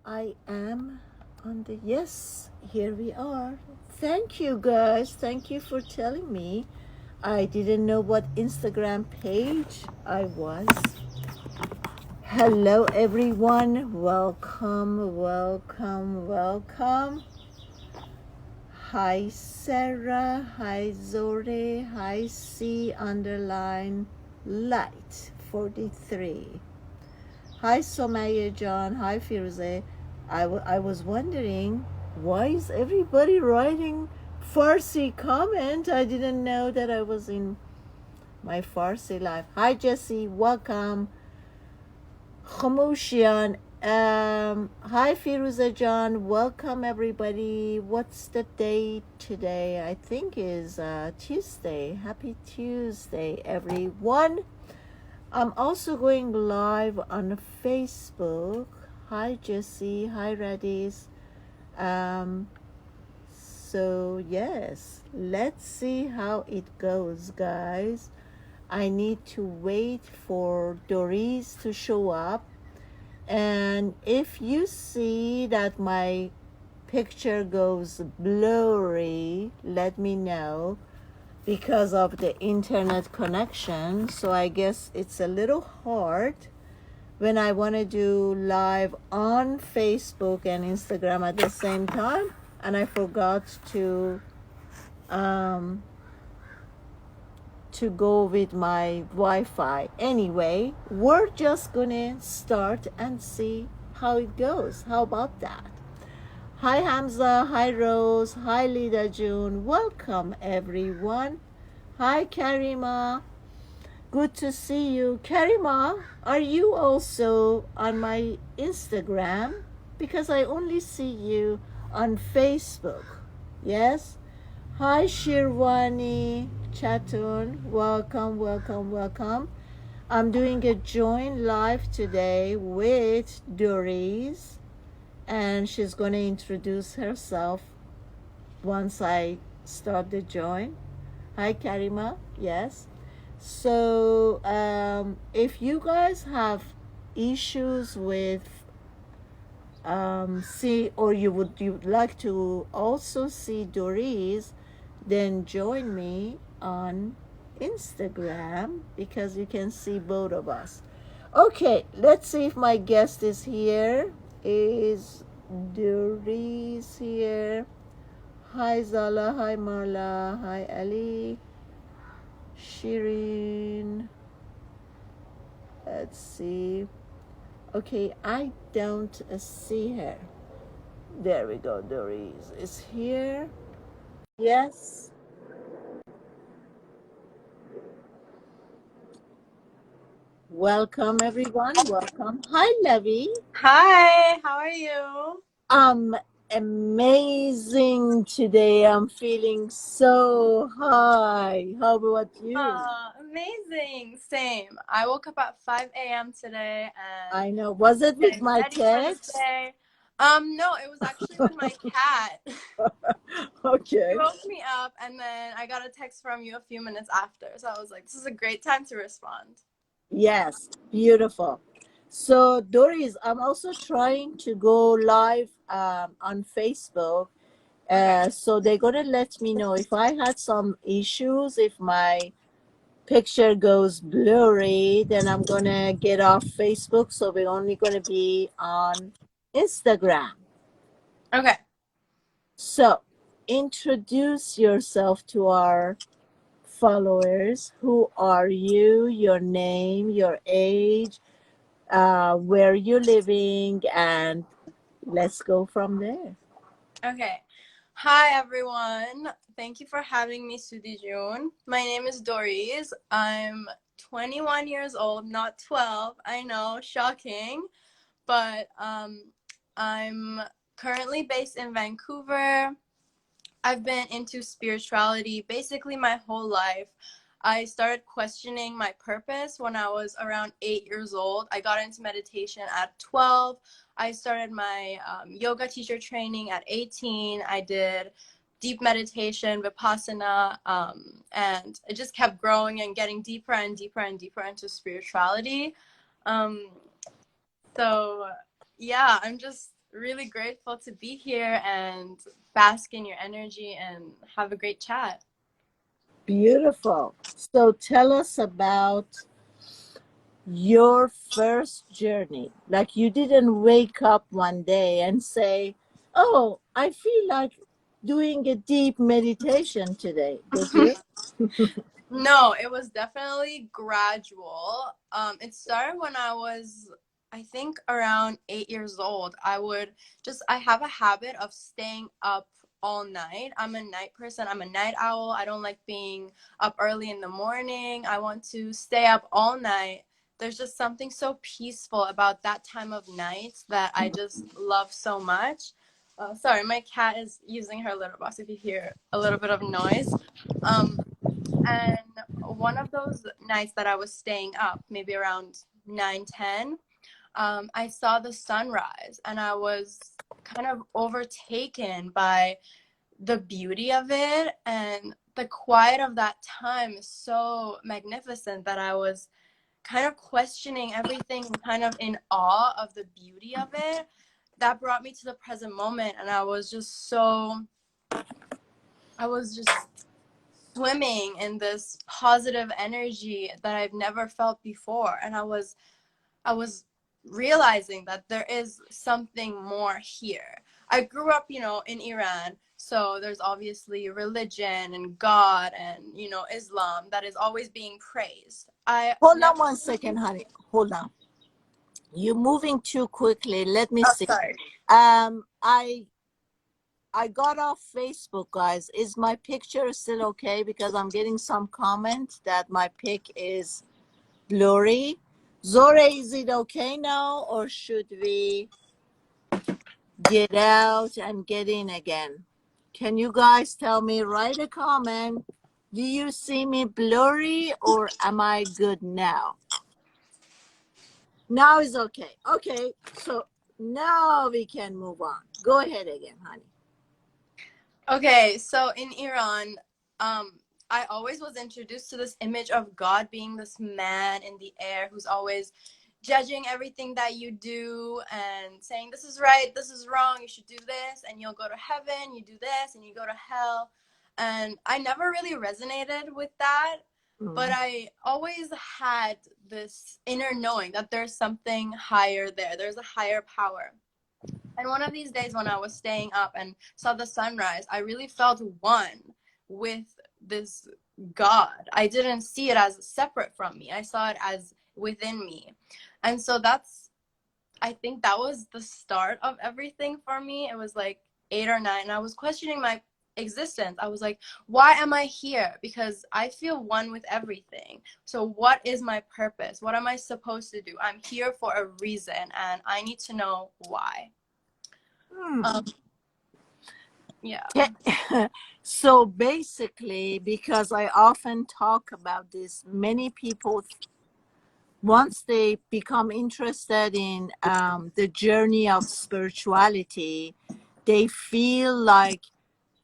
I am on the, yes, here we are. Thank you guys. Thank you for telling me. I didn't know what Instagram page I was. Hello, everyone. Welcome, welcome, welcome. Hi, Sarah. Hi, Zore. Hi, C underline light 43. Hi, Somaya John. Hi, Firuze. I was wondering, why is everybody writing Farsi comment? I didn't know that I was in my Farsi life. Hi, Jesse. Welcome. Khamoshian. Hi, Firuza John. Welcome, everybody. What's the date today? I think is Tuesday. Happy Tuesday, everyone. I'm also going live on Facebook. Hi, Jesse. Hi, Radis. Um, so, yes, let's see how it goes, guys. I need to wait for Dorriz to show up. And if you see that my picture goes blurry, let me know because of the internet connection. So I guess it's a little hard when I want to do live on Facebook and Instagram at the same time, and I forgot um, to go with my Wi-Fi. Anyway, we're just gonna start and see how it goes. How about that? Hi Hamza, hi Rose, hi Lida June. Welcome everyone. Hi Karima. Good to see you. Karima, are you also on my Instagram? Because I only see you on Facebook. Yes? Hi Shirwani Chatun. Welcome, welcome, welcome. I'm doing a join live today with Dorriz, and she's going to introduce herself once I start the join. Hi Karima. Yes. So, if you guys have issues with see, or you'd like to also see Doris, then join me on Instagram because you can see both of us. Okay, let's see if my guest is here. Is Doris here? Hi Zala, hi Marla, hi Ali, Shirin. Let's see. Okay, I don't see her. There we go. Doris is here. Yes. Welcome, everyone. Welcome. Hi, Levy. Hi, how are you? I'm amazing today. I'm feeling so high. How about you? Amazing. Same. I woke up at 5 a.m. today and I know. Was it with getting my ready for this text? day. No, it was actually with my cat. Okay. She woke me up and then I got a text from you a few minutes after. So I was like, this is a great time to respond. Yes, beautiful. So, Doris, I'm also trying to go live on Facebook. Okay. So they're gonna let me know if I had some issues, if my picture goes blurry, then I'm gonna get off Facebook. So we're only gonna be on Instagram. Okay. So introduce yourself to our followers. Who are you? Your name, your age, where you're living, and let's go from there. Okay. Hi, everyone. Thank you for having me, Sudi June. My name is Dorriz. I'm 21 years old, not 12. I know, shocking. But I'm currently based in Vancouver. I've been into spirituality basically my whole life. I started questioning my purpose when I was around 8 years old. I got into meditation at 12. I started my yoga teacher training at 18. I did deep meditation, vipassana, and it just kept growing and getting deeper and deeper and deeper into spirituality. Um, so, yeah, I'm just really grateful to be here and bask in your energy and have a great chat. Beautiful. So tell us about your first journey. Like you didn't wake up one day and say, "Oh, I feel like doing a deep meditation today." Did you? No, it was definitely gradual. It started when I was, I think, around 8 years old. I have a habit of staying up all night. I'm a night person. I'm a night owl. I don't like being up early in the morning. I want to stay up all night. There's just something so peaceful about that time of night that I just love so much. Sorry, my cat is using her litter box if you hear a little bit of noise. Um, and one of those nights that I was staying up, maybe around 9, 10, I saw the sunrise and I was kind of overtaken by the beauty of it. And the quiet of that time is so magnificent that I was kind of questioning everything and kind of in awe of the beauty of it. That brought me to the present moment. And I was just swimming in this positive energy that I've never felt before. And I was realizing that there is something more here. I grew up, in Iran, so there's obviously religion and God and, Islam that is always being praised. I Hold on never one second, honey. Hold on. You're moving too quickly. Let me Oh, see. sorry. Um, I I got off Facebook, guys. Is my picture still okay? Because I'm getting some comment that my pic is blurry. Zore, is it okay now, or should we get out and get in again? Can you guys tell me? Write a comment. Do you see me blurry, or am I good now? Now is okay. Okay, so now we can move on. Go ahead again, honey. Okay, so in Iran, um, I always was introduced to this image of God being this man in the air who's always judging everything that you do and saying, this is right, this is wrong, you should do this, and you'll go to heaven, you do this, and you go to hell. And I never really resonated with that, but Mm. I always had this inner knowing that there's something higher there, there's a higher power. And one of these days when I was staying up and saw the sunrise, I really felt one with this God. I didn't see it as separate from me. I saw it as within me. And so I think that was the start of everything for me. It was like 8 or 9. And I was questioning my existence. I was like, why am I here? Because I feel one with everything. So what is my purpose? What am I supposed to do? I'm here for a reason and I need to know why. Hmm. Um, yeah. So basically, because I often talk about this, many people, once they become interested in the journey of spirituality, they feel like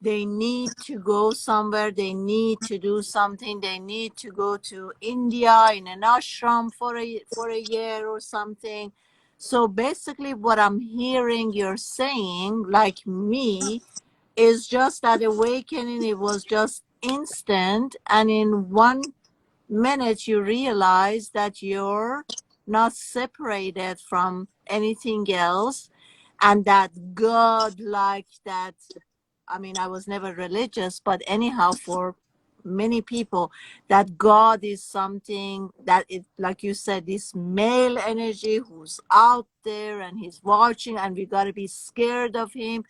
they need to go somewhere, they need to do something, they need to go to India in an ashram for a year or something. So basically, what I'm hearing you're saying, like me, is just that awakening. It was just instant, and in 1 minute you realize that you're not separated from anything else, and that God, like that, I mean, I was never religious, but anyhow, for many people, that God is something that it, like you said, this male energy who's out there and he's watching, and we got to be scared of him.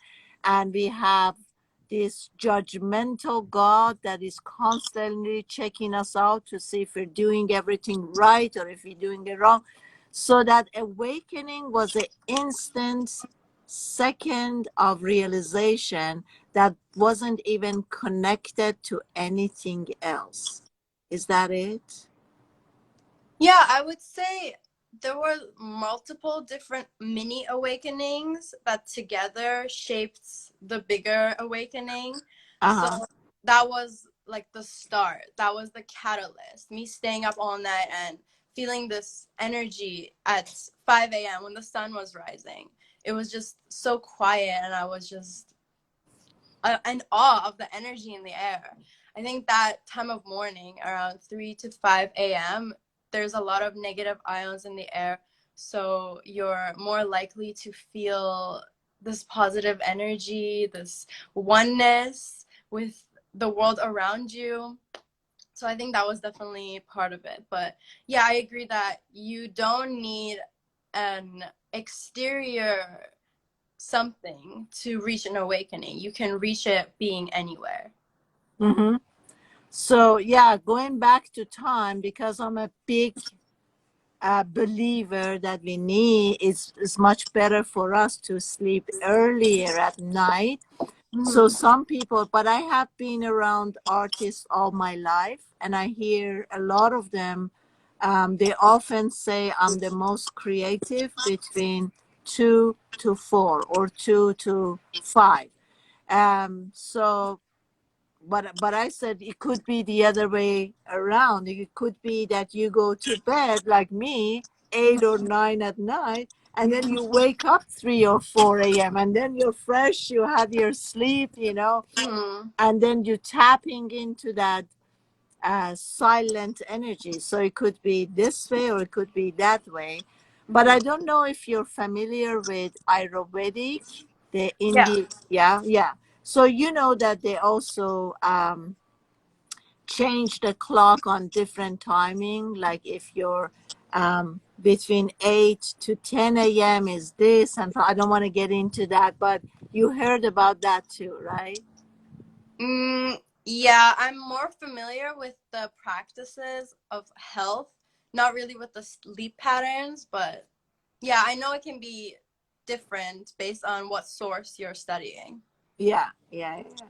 And we have this judgmental God that is constantly checking us out to see if we're doing everything right or if we're doing it wrong. So that awakening was an instant second of realization that wasn't even connected to anything else. Is that it? Yeah, I would say there were multiple different mini awakenings that together shaped the bigger awakening. So Uh-huh. that was like the start. That was the catalyst. Me staying up all night and feeling this energy at 5 a.m. when the sun was rising. It was just so quiet, and I was just in awe of the energy in the air. I think that time of morning, around 3 to 5 a.m., there's a lot of negative ions in the air. So you're more likely to feel this positive energy, this oneness with the world around you. So I think that was definitely part of it. But yeah, I agree that you don't need an exterior something to reach an awakening. You can reach it being anywhere. Mm-hmm. So yeah, going back to time, because I'm a big believer that we need is much better for us to sleep earlier at night. So Mm-hmm. some people, but I have been around artists all my life, and I hear a lot of them. They often say I'm the most creative between 2 to 4 or 2 to 5. So but I said it could be the other way around. It could be that you go to bed like me 8 or 9 at night, and then you wake up 3 or 4 a.m. and then you're fresh, you had your sleep, Mm-hmm. and then you're tapping into that silent energy. So it could be this way or it could be that way. But I don't know if you're familiar with Ayurvedic, the Yeah. Indian, yeah, yeah. So you know that they also change the clock on different timing. Like if you're between 8 to 10 a.m. is this, and I don't want to get into that, but you heard about that too, right? Yeah, I'm more familiar with the practices of health, not really with the sleep patterns, but yeah, I know it can be different based on what source you're studying. Yeah, yeah, yeah.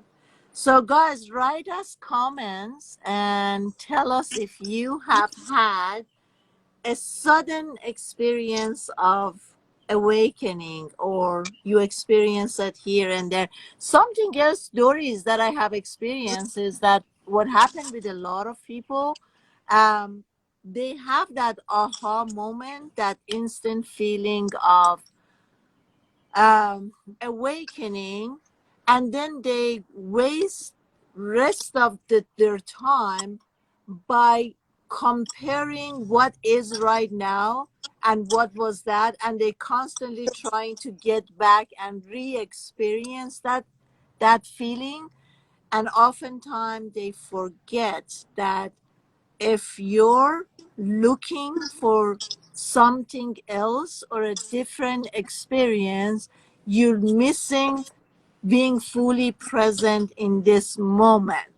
So, guys, write us comments and tell us if you have had a sudden experience of awakening or you experience it here and there. Something else, stories that I have experienced is that what happened with a lot of people, they have that aha moment, that instant feeling of awakening, and then they waste rest of their time by comparing what is right now and what was that, and they constantly trying to get back and re-experience that feeling, and oftentimes they forget that if you're looking for something else or a different experience, you're missing being fully present in this moment.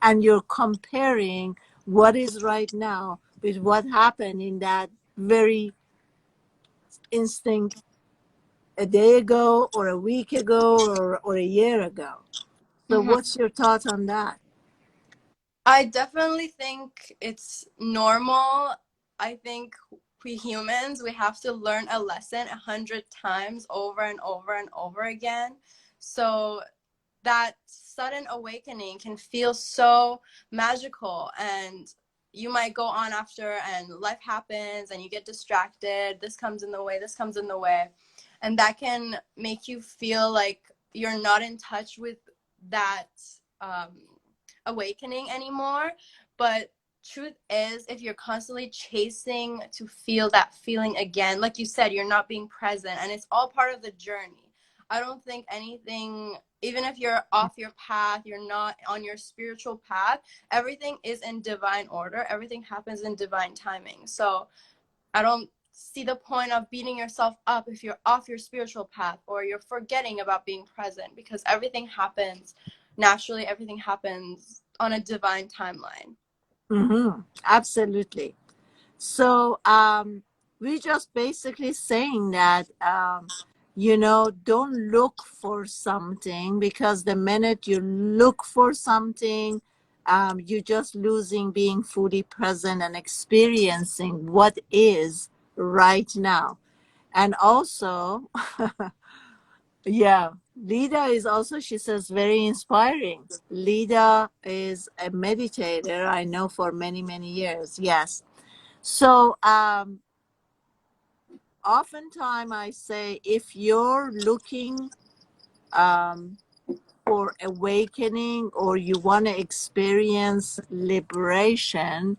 And you're comparing what is right now with what happened in that very instinct a day ago or a week ago or a year ago. So, Mhm. what's your thought on that? I definitely think it's normal. I think we humans, we have to learn a lesson 100 times over and over and over again. So that sudden awakening can feel so magical, and you might go on after and life happens and you get distracted. This comes in the way, this comes in the way. And that can make you feel like you're not in touch with that um, awakening anymore. But truth is, if you're constantly chasing to feel that feeling again, like you said, you're not being present, and it's all part of the journey. I don't think anything, even if you're off your path, you're not on your spiritual path, everything is in divine order. Everything happens in divine timing. So I don't see the point of beating yourself up if you're off your spiritual path or you're forgetting about being present, because everything happens naturally, everything happens on a divine timeline. Mm-hmm. Absolutely. So we're just basically saying that don't look for something, because the minute you look for something, you're just losing being fully present and experiencing what is right now. And also, yeah, Lida is also, she says, very inspiring. Lida is a meditator I know for many, many years. Yes. So oftentimes I say, if you're looking for awakening, or you want to experience liberation,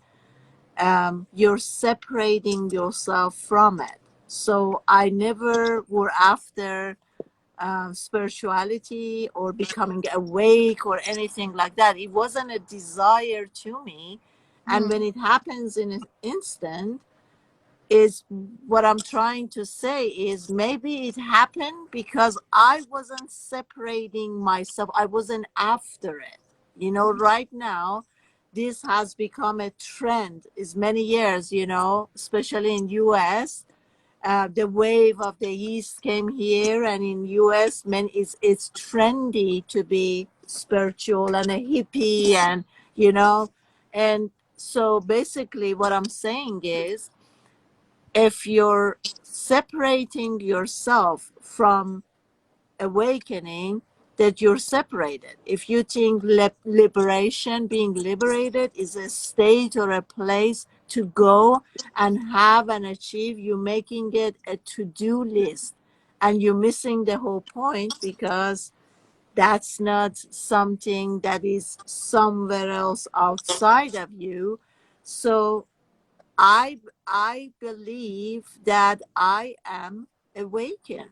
you're separating yourself from it. So I never were after spirituality or becoming awake or anything like that. It wasn't a desire to me. And when it happens in an instant, is what I'm trying to say is, maybe it happened because I wasn't separating myself. I wasn't after it. You know, right now, this has become a trend. It's many years, you know, especially in US. The wave of the East came here, and in US, it's trendy to be spiritual and a hippie, and you know, and so basically, what I'm saying is, if you're separating yourself from awakening, that you're separated. If you think liberation, being liberated, is a state or a place to go and have and achieve, you're making it a to-do list, and you're missing the whole point, because that's not something that is somewhere else outside of you. So I believe that I am awakened.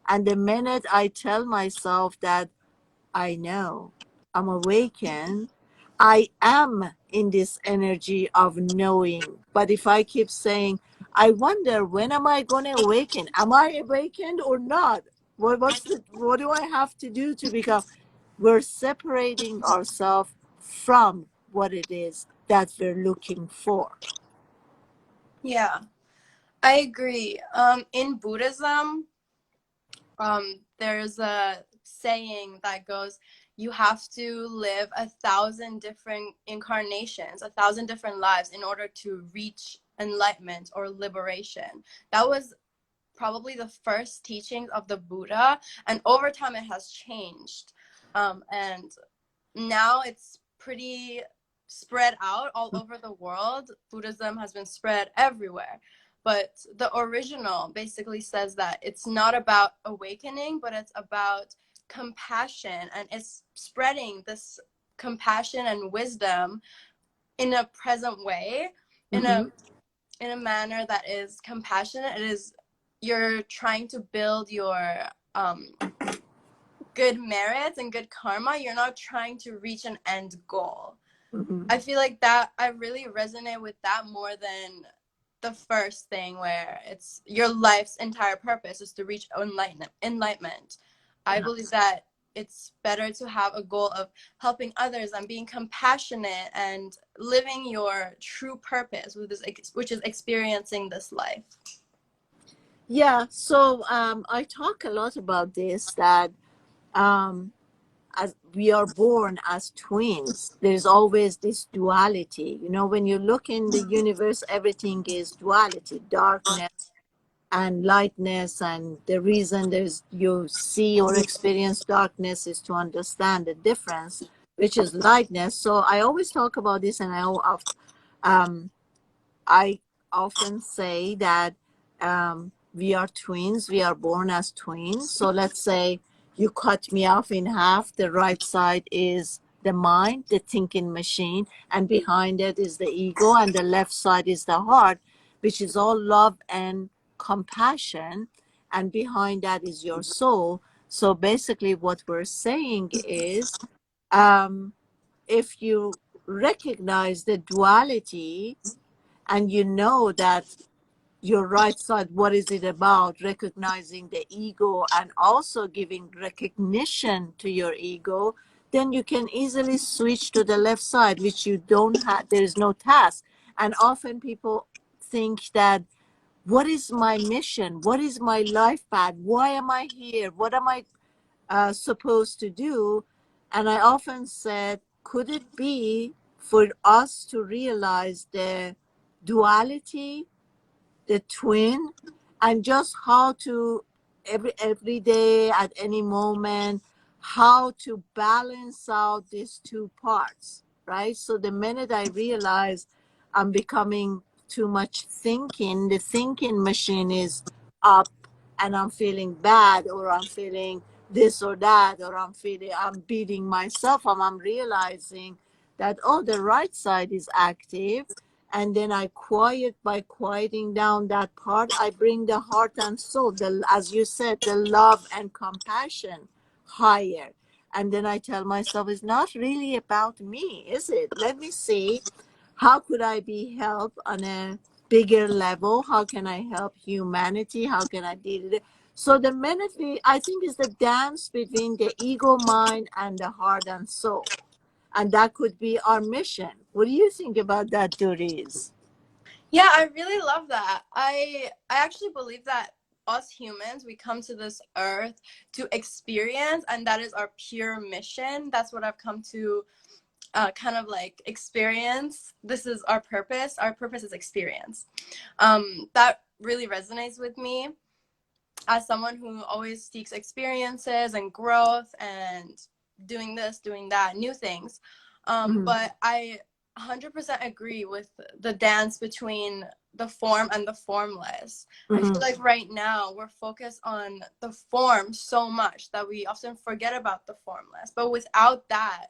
And the minute I tell myself that I know I'm awakened, I am in this energy of knowing. But if I keep saying, I wonder, when am I going to awaken? Am I awakened or not? What do I have to do to become? We're separating ourselves from what it is that we're looking for. Yeah, I agree. In Buddhism, there's a saying that goes, you have to live 1,000 different incarnations, 1,000 different lives in order to reach enlightenment or liberation. That was probably the first teachings of the Buddha, and over time it has changed. And now it's pretty spread out all over the world. Buddhism has been spread everywhere. But the original basically says that it's not about awakening, but it's about compassion, and it's spreading this compassion and wisdom in a present way, in a Mhm. in a manner that is compassionate. It is, you're trying to build your good merits and good karma. You're not trying to reach an end goal. Mhm. I feel like that I really resonate with that more than the first thing, where it's your life's entire purpose is to reach enlightenment. I believe that it's better to have a goal of helping others and being compassionate and living your true purpose, which is experiencing this life. Yeah, so I talk a lot about this, that um, as we are born as twins, there's always this duality. You know, when you look in the universe, everything is duality, darkness and lightness. And the reason there's you see or experience darkness is to understand the difference, which is lightness. So I always talk about this, and um, I often say that we are twins. We are born as twins. So let's say you cut me off in half. The right side is the mind, the thinking machine, and behind it is the ego, and the left side is the heart, which is all love and compassion. And behind that is your soul. So basically, what we're saying is, um, if you recognize the duality, and you know that your right side, what is it about? Recognizing the ego and also giving recognition to your ego, then you can easily switch to the left side, which you don't have. There is no task. And often people think that, what is my mission? What is my life path? Why am I here? What am I supposed to do? And I often said, could it be for us to realize the duality, the twin, and just how to every day, at any moment, how to balance out these two parts, right? So the minute I realize I'm becoming too much thinking, the thinking machine is up, and I'm feeling bad, or I'm feeling this or that, or I'm beating myself up, I'm realizing that, oh, the right side is active. And then I quiet, by quieting down that part, I bring the heart and soul, as you said, the love and compassion higher. And then I tell myself, it's not really about me, is it? Let me see, how could I be helped on a bigger level? How can I help humanity? How can I deal with it? So the minute I think it's the dance between the ego mind and the heart and soul. And that could be our mission. What do you think about that, Dorriz? Yeah, I really love that. I actually believe that us humans, we come to this earth to experience, and that is our pure mission. That's what I've come to kind of like experience. This is our purpose. Our purpose is experience. That really resonates with me as someone who always seeks experiences and growth and doing this, doing that, new things. But I 100% agree with the dance between the form and the formless. I feel like right now we're focused on the form so much that we often forget about the formless. But without that,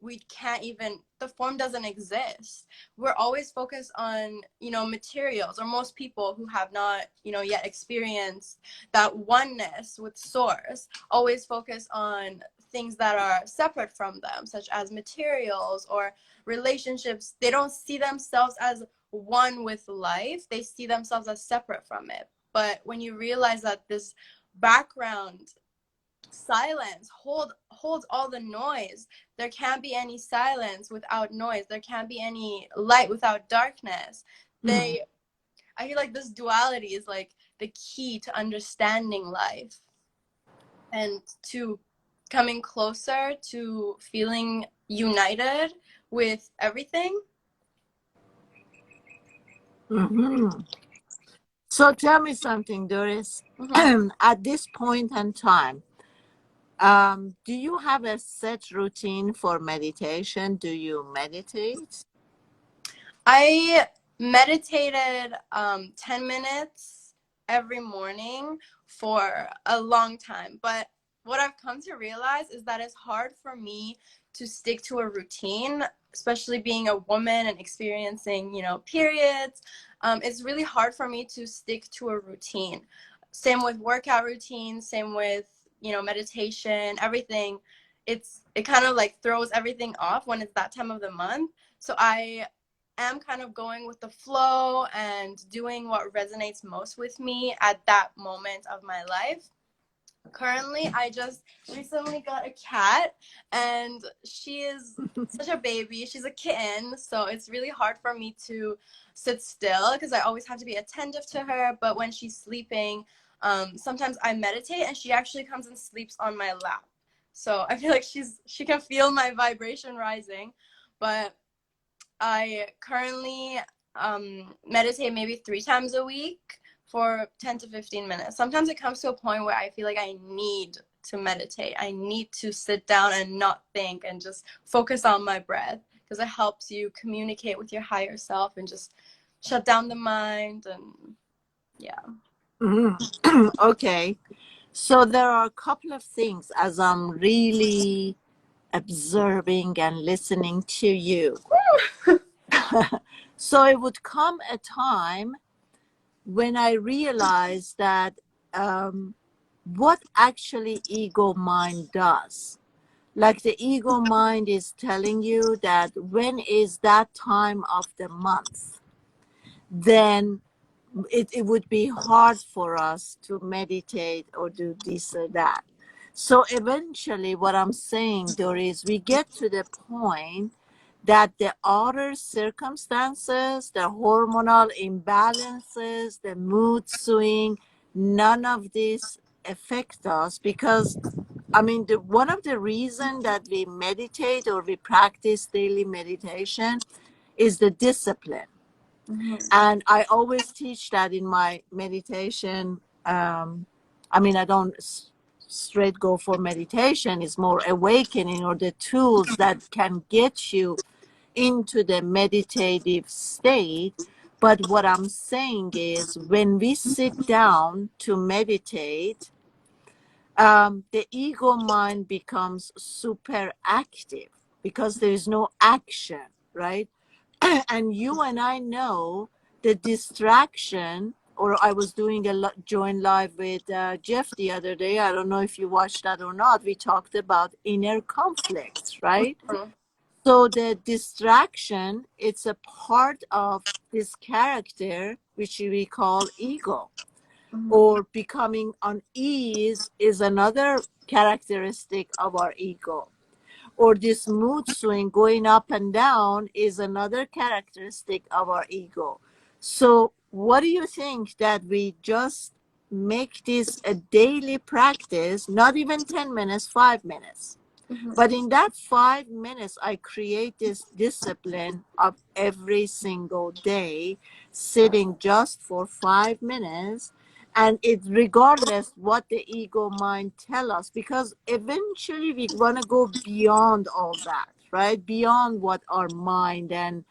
we can't even, the form doesn't exist. We're always focused on, materials, or most people who have not, yet experienced that oneness with source always focus on things that are separate from them, such as materials or relationships. They don't see themselves as one with life. They see themselves as separate from it. But when you realize that this background silence holds all the noise, there can't be any silence without noise. There can't be any light without darkness. I feel like this duality is like the key to understanding life and to coming closer to feeling united with everything. So tell me something, Dorriz. At this point in time, do you have a set routine for meditation? Do you meditate? I meditated 10 minutes every morning for a long time. But what I've come to realize is that it's hard for me to stick to a routine, especially being a woman and experiencing, periods. It's really hard for me to stick to a routine. Same with workout routines, same with, meditation, everything. It kind of like throws everything off when it's that time of the month. So I am kind of going with the flow and doing what resonates most with me at that moment of my life. Currently, I just recently got a cat, and she is such a baby. She's a kitten, so it's really hard for me to sit still because I always have to be attentive to her. But when she's sleeping, sometimes I meditate, and she actually comes and sleeps on my lap. So I feel like she can feel my vibration rising. But I currently meditate maybe 3 times a week for 10 to 15 minutes. Sometimes it comes to a point where I feel like I need to meditate. I need to sit down and not think and just focus on my breath, because it helps you communicate with your higher self and just shut down the mind. And yeah. Okay. So there are a couple of things as I'm really observing and listening to you. So it would come a time when I realized that what actually ego mind does. Like the ego mind is telling you that when is that time of the month, then it would be hard for us to meditate or do this or that. So eventually what I'm saying, Doris, we get to the point that the outer circumstances, the hormonal imbalances, the mood swing, none of this affect us, because one of the reasons that we meditate or we practice daily meditation is the discipline. And I always teach that in my meditation. I don't straight go for meditation. It's more awakening, or the tools that can get you into the meditative state. But what I'm saying is when we sit down to meditate, the ego mind becomes super active because there is no action, right? And you and I know the distraction, or I was doing a joint live with Jeff the other day. I don't know if you watched that or not. We talked about inner conflicts, right? Mhm. So the distraction, it's a part of this character, which we call ego, Mhm. or becoming unease is another characteristic of our ego, or this mood swing going up and down is another characteristic of our ego. So what do you think that we just make this a daily practice, not even 10 minutes, 5 minutes, Mhm. but in that 5 minutes, I create this discipline of every single day, sitting just for 5 minutes. And it regardless what the ego mind tell us, because eventually we want to go beyond all that, right? Beyond what our mind and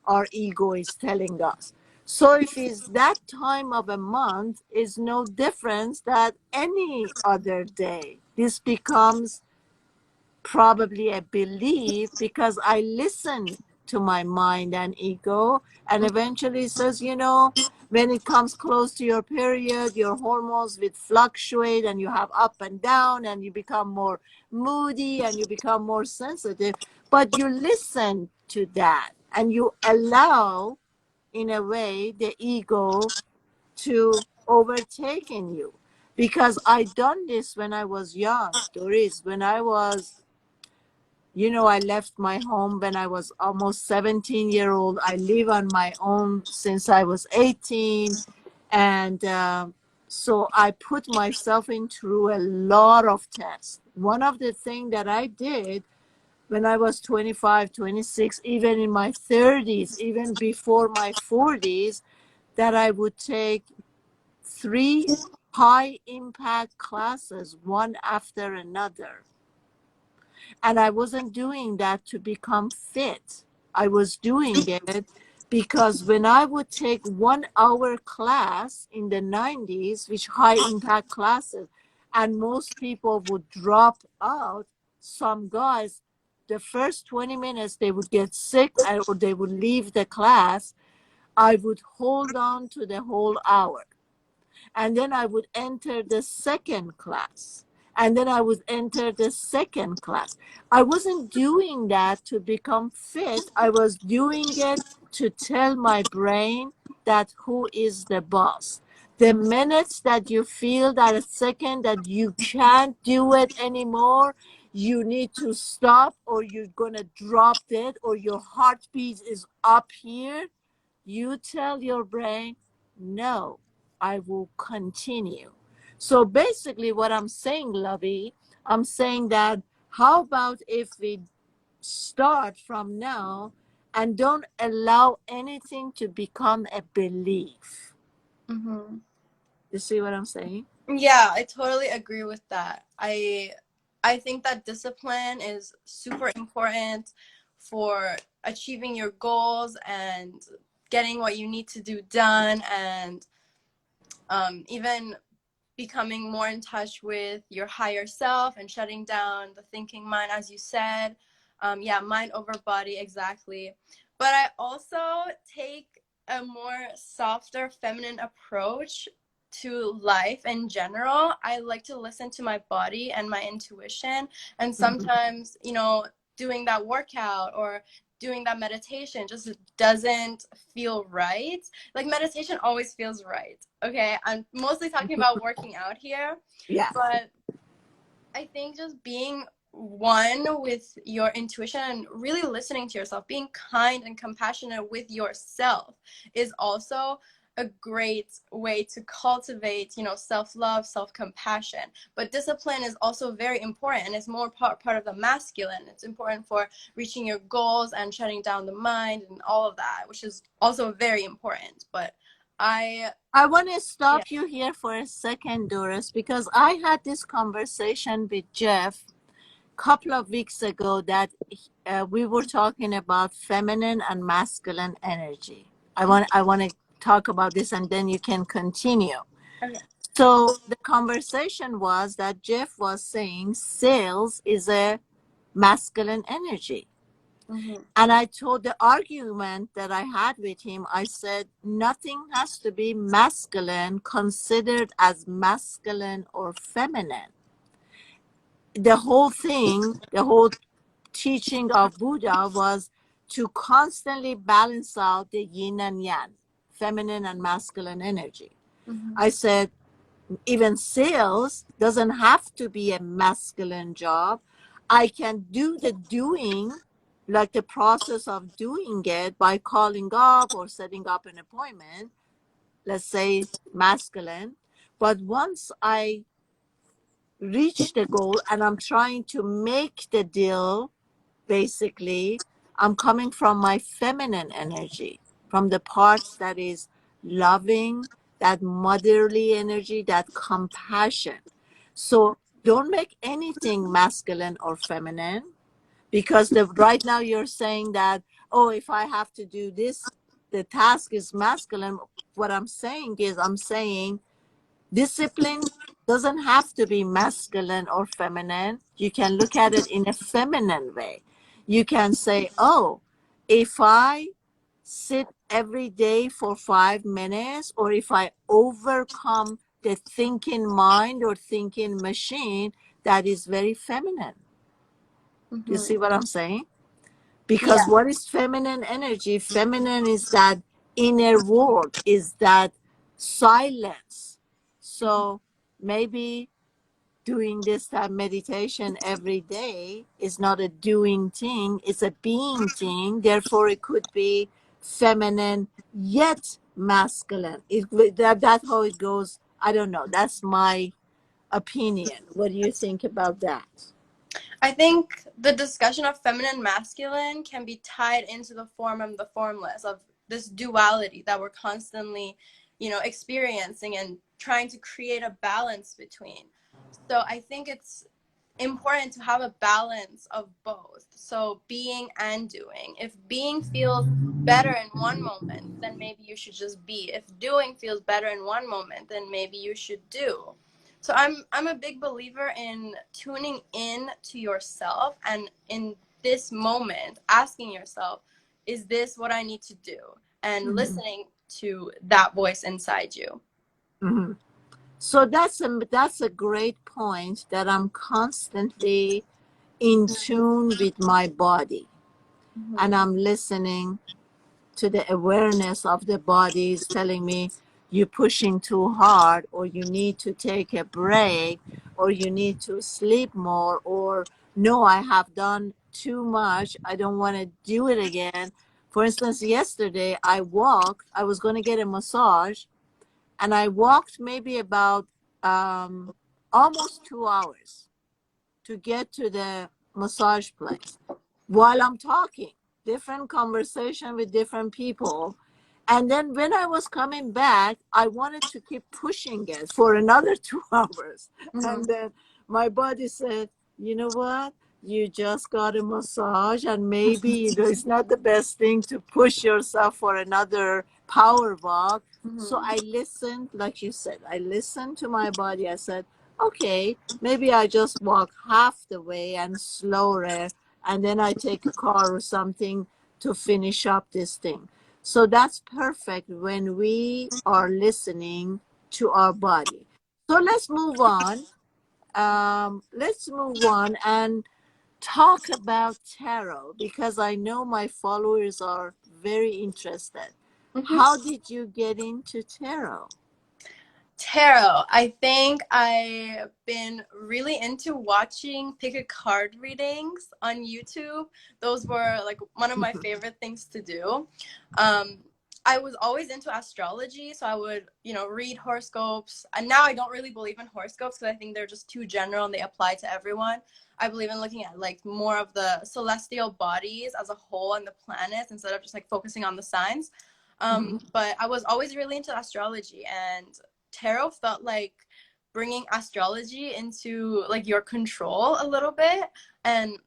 our ego is telling us. So if it's that time of a month is no difference that any other day. This becomes probably a belief because I listen to my mind and ego, and eventually says, when it comes close to your period, your hormones will fluctuate and you have up and down and you become more moody and you become more sensitive. But you listen to that and you allow, in a way, the ego to overtake in you. Because I done this when I was young, Doris. When I was, I left my home when I was almost 17-year-old. I live on my own since I was 18. And so I put myself in through a lot of tests. One of the things that I did when I was 25, 26, even in my 30s, even before my 40s, that I would take 3 high impact classes, one after another. And I wasn't doing that to become fit. I was doing it because when I would take 1 hour class in the 90s, which high impact classes, and most people would drop out, some guys, the first 20 minutes, they would get sick or they would leave the class. I would hold on to the whole hour, and then I would enter the second class. And then I would enter the second class. I wasn't doing that to become fit. I was doing it to tell my brain that who is the boss. The minutes that you feel that a second that you can't do it anymore, you need to stop or you're going to drop dead or your heartbeat is up here, you tell your brain, no, I will continue. So basically, what I'm saying, Lovey, I'm saying that how about if we start from now and don't allow anything to become a belief? Mhm. You see what I'm saying? Yeah, I totally agree with that. I think that discipline is super important for achieving your goals and getting what you need to do done, and even becoming more in touch with your higher self and shutting down the thinking mind, as you said. Yeah, mind over body, exactly. But I also take a more softer, feminine approach to life in general. I like to listen to my body and my intuition. And Mhm. sometimes, doing that workout or doing that meditation just doesn't feel right. Like, meditation always feels right. Okay, I'm mostly talking about working out here, Yeah. but I think just being one with your intuition and really listening to yourself, being kind and compassionate with yourself is also a great way to cultivate, self-love, self-compassion. But discipline is also very important, and it's more part of the masculine. It's important for reaching your goals and shutting down the mind and all of that, which is also very important. But I I want to yeah. stop you here for a second, Doris, because I had this conversation with Jeff couple of weeks ago that we were talking about feminine and masculine energy. I want to talk about this and then you can continue. Okay. So the conversation was that Jeff was saying sales is a masculine energy. Mm-hmm. And I told the argument that I had with him, I said, nothing has to be masculine, considered as masculine or feminine. The whole thing, the whole teaching of Buddha was to constantly balance out the yin and yang, feminine and masculine energy. Mm-hmm. I said, even sales doesn't have to be a masculine job. I can do the doing, like the process of doing it by calling up or setting up an appointment, let's say masculine. But once I reach the goal and I'm trying to make the deal, basically, I'm coming from my feminine energy, from the parts that is loving, that motherly energy, that compassion. So don't make anything masculine or feminine, because right now you're saying that, oh, if I have to do this, the task is masculine. What I'm saying is, I'm saying discipline doesn't have to be masculine or feminine. You can look at it in a feminine way. You can say, oh, if I sit every day for 5 minutes, or if I overcome the thinking mind or thinking machine, that is very feminine. Do you Mm-hmm. see what I'm saying? Because Yeah. what is feminine energy? Feminine is that inner world, is that silence. So maybe doing this type of meditation every day is not a doing thing, it's a being thing. Therefore, it could be feminine yet masculine. That's how it goes. I don't know. That's my opinion. What do you think about that? I think the discussion of feminine and masculine can be tied into the form and the formless of this duality that we're constantly, experiencing and trying to create a balance between. So I think it's important to have a balance of both. So being and doing. If being feels better in one moment, then maybe you should just be. If doing feels better in one moment, then maybe you should do. So I'm a big believer in tuning in to yourself, and in this moment asking yourself, is this what I need to do? And Mhm. listening to that voice inside you. Mhm. So that's a great point, that I'm constantly in tune with my body, and Mm-hmm. I'm listening to the awareness of the body is telling me you're pushing too hard, or you need to take a break, or you need to sleep more, or no, I have done too much, I don't want to do it again. For instance, yesterday I was going to get a massage, and I walked maybe about almost 2 hours to get to the massage place while I'm talking, different conversation with different people. And then when I was coming back, I wanted to keep pushing it for another 2 hours. Mm-hmm. And then my body said, you know what? You just got a massage, and maybe it's not the best thing to push yourself for another power walk. So Mm-hmm. I listened, like you said, I listened to my body. I said, okay, maybe I just walk half the way and slower, and then I take a car or something to finish up this thing. So that's perfect when we are listening to our body. So let's move on. Let's move on and talk about tarot, because I know my followers are very interested. How Mm-hmm. did you get into tarot? Tarot. I think I've been really into watching pick a card readings on YouTube. Those were like one of my favorite things to do. Um, I was always into astrology, so I would, read horoscopes. And now I don't really believe in horoscopes because I think they're just too general and they apply to everyone. I believe in looking at like more of the celestial bodies as a whole and the planets instead of just like focusing on the signs. Mhm. But I was always really into astrology, and tarot felt like bringing astrology into like your control a little bit. And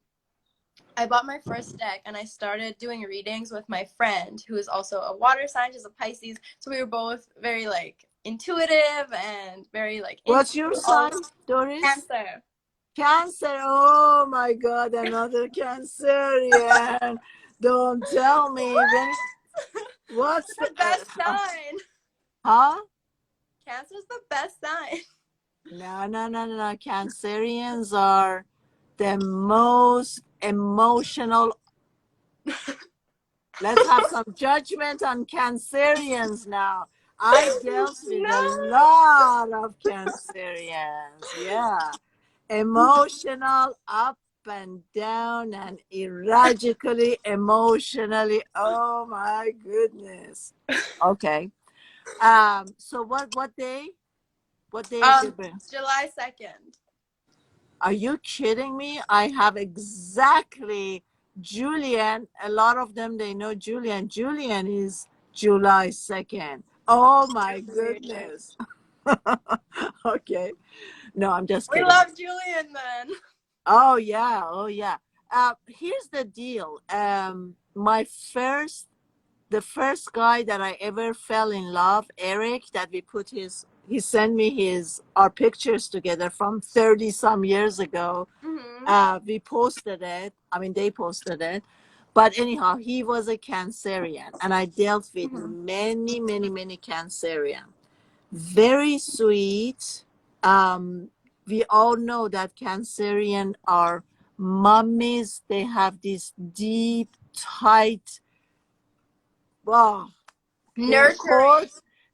I bought my first deck and I started doing readings with my friend who is also a water sign. She's a Pisces. So we were both very like intuitive and very like What's your sign, Dorriz? Cancer. Cancer. Oh my God, another Cancerian. Don't tell me. What's The best sign. Huh? Cancer's the best sign. No. Cancerians are the most emotional. Let's have some judgment on Cancerians now. I dealt with a lot of Cancerians. Yeah. Emotional, up and down, and erratically emotionally. Oh my goodness. Okay. So what day? What day is it? July 2nd. Are you kidding me? I have exactly Julian. A lot of them, they know Julian. Julian is July 2nd. Oh my goodness. Okay. No, I'm just We kidding. love Julian then. Oh yeah. Oh yeah. Here's the deal. The first guy that I ever fell in love, Eric, that he sent me our pictures together from 30 some years ago. We posted it. I mean, they posted it. But anyhow, he was a Cancerian, and I dealt with many Cancerian. Very sweet. We all know that Cancerian are mummies. They have this deep, tight, wow. Nurturing.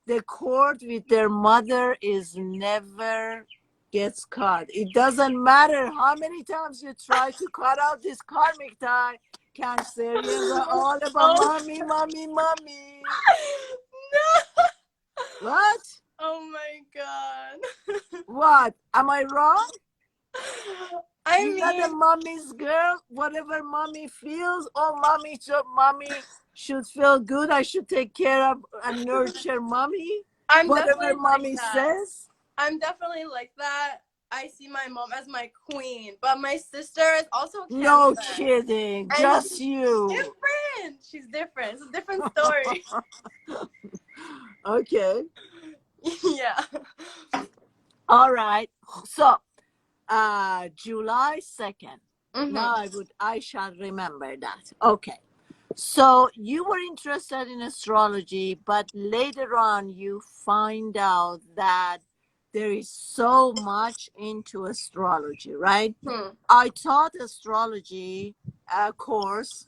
The cord with their mother is never gets cut. It doesn't matter how many times you try to cut out this karmic tie. Cancerians are all about mommy. No. What? Oh my God. What? Am I wrong? You're not a mommy's girl. Whatever mommy feels, oh, mommy should feel good. I should take care of and nurture mommy. Whatever mommy says. I'm definitely like that. I see my mom as my queen, but my sister is also Cancer. No kidding. And just you. She's different. It's a different story. Okay. Yeah. All right. So, July 2nd. Now I shall remember that. Okay. So you were interested in astrology, but later on you find out that there is so much into astrology, right? I taught astrology course,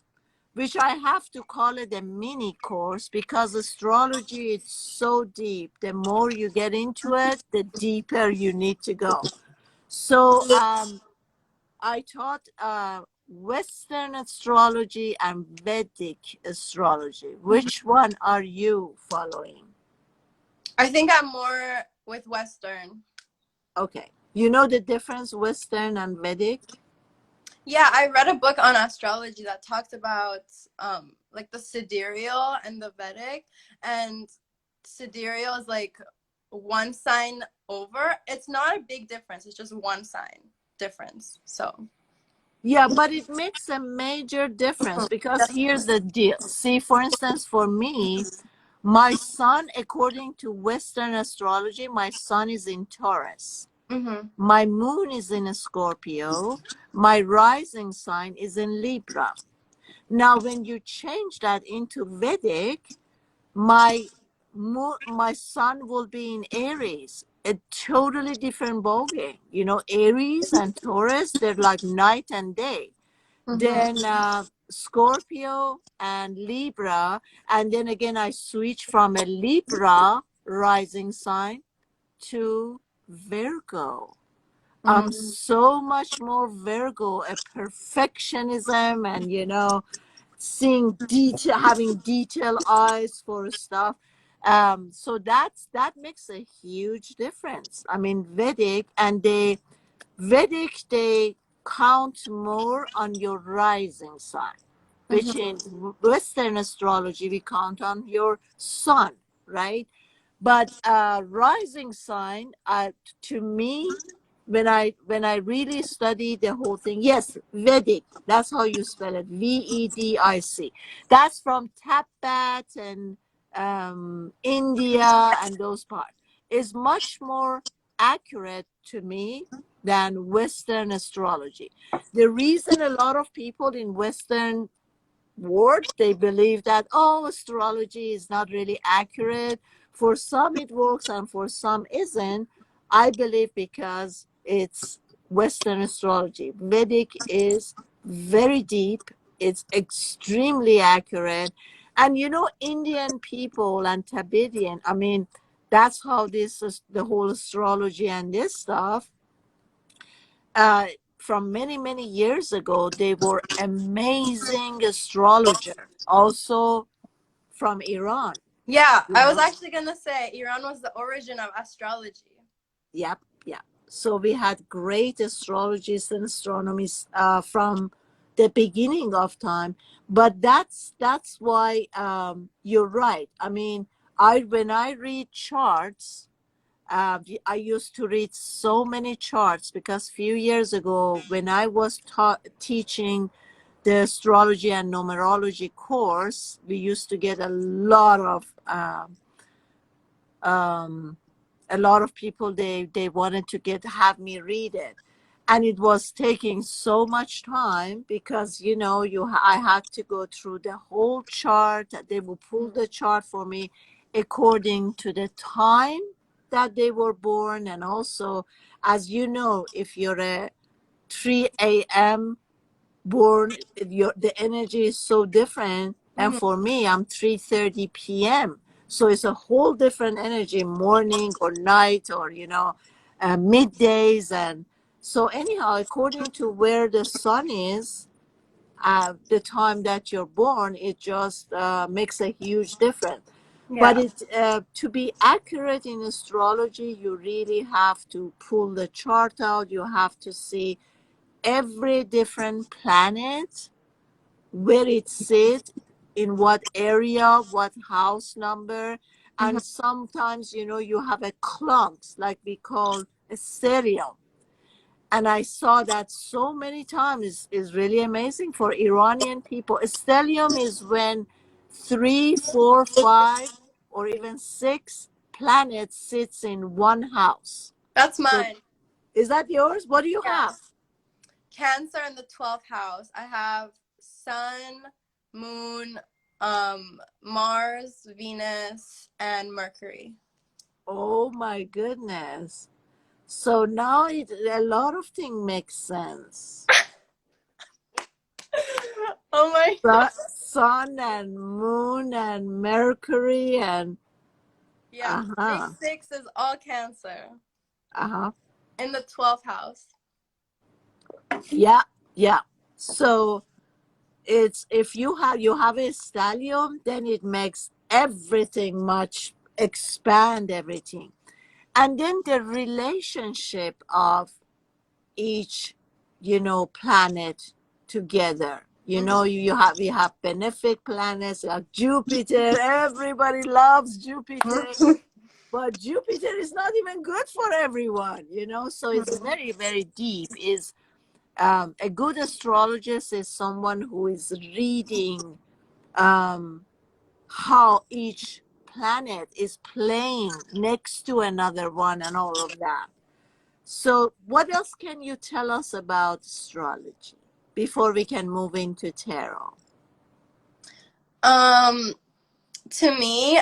which I have to call it a mini course because astrology is so deep. The more you get into it, the deeper you need to go. So I taught Western astrology and Vedic astrology. Which one are you following? I think I'm more with Western. Okay. You know the difference, Western and Vedic? Yeah, I read a book on astrology that talked about like the sidereal and the Vedic, and sidereal is like one sign over. It's not a big difference. It's just one sign difference. So yeah, but it makes a major difference because here's the deal. See, for instance, for me, my sun, according to Western astrology, my sun is in Taurus. My moon is in a Scorpio. My rising sign is in Libra. Now, when you change that into Vedic, my sun will be in Aries, a totally different ballgame. You know, Aries and Taurus, they're like night and day. Then Scorpio and Libra, and then again I switch from a Libra rising sign to Virgo. I'm so much more Virgo, a perfectionism, and seeing detail, having detail eyes for stuff. So that makes a huge difference. I mean, Vedic they count more on your rising sign, which in Western astrology we count on your sun, right? But rising sign, to me, when I really studied the whole thing, yes, Vedic, that's how you spell it, Vedic. That's from Tibet and India and those parts. Is much more accurate to me than Western astrology. The reason a lot of people in Western world they believe that, oh, astrology is not really accurate, for some it works and for some isn't. I believe because it's Western astrology. Vedic is very deep, it's extremely accurate. And Indian people and Tibetan, I mean, that's how this is, the whole astrology and this stuff, uh, from many, many years ago, they were amazing astrologer. Also from Iran, Yeah, you I was know. actually gonna say Iran was the origin of astrology. Yep, yeah. So we had great astrologists and astronomies from the beginning of time. But that's why you're right. I mean, I when I read charts, I used to read so many charts because few years ago when I was teaching the astrology and numerology course, we used to get um, a lot of people. They wanted to have me read it, and it was taking so much time because I had to go through the whole chart. They would pull the chart for me according to the time that they were born, and also, as you know, if you're a 3 a.m. born, the energy is so different. And Mhm. for me, I'm 3:30 p.m. So it's a whole different energy, morning or night, or middays. And so anyhow, according to where the sun is, the time that you're born, it just makes a huge difference. But Yeah. it to be accurate in astrology, you really have to pull the chart out. You have to see every different planet, where it sits, in what area, what house number. Mhm. And sometimes you have a clumps, like we call a stereo. And I saw that so many times. Is really amazing for Iranian people. A stellium is when 3, 4, 5, or even 6 planets sits in one house. That's So mine. is that yours? What do you have? Yes. Cancer in the 12th house. I have Sun, Moon, Mars, Venus, and Mercury. Oh my goodness. So now a lot of things make sense. Oh my god. Sun and moon and Mercury and Yeah, big uh-huh, six is all Cancer uh-huh. in the 12th house. Yeah, yeah. So it's, if you have a stallion, then it makes everything much, expand everything. And then the relationship of each planet together. We have benefic planets like Jupiter. Everybody loves Jupiter, Mhm. but Jupiter is not even good for everyone. So it's very, very deep. Is A good astrologist is someone who is reading how each planet is playing next to another one and all of that. So, what else can you tell us about astrology before we can move into tarot? um, to me,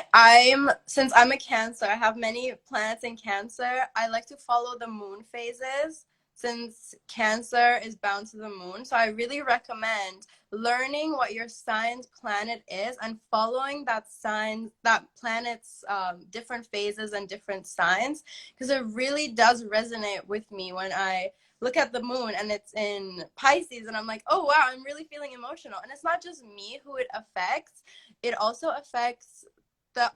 since I'm a Cancer, I have many planets in Cancer. I like to follow the moon phases since Cancer is bound to the moon. So I really recommend learning what your sign's planet is and following that planet's different phases and different signs, because it really does resonate with me when I look at the moon and it's in Pisces and I'm like, oh wow, I'm really feeling emotional. And it's not just me who it affects, it also affects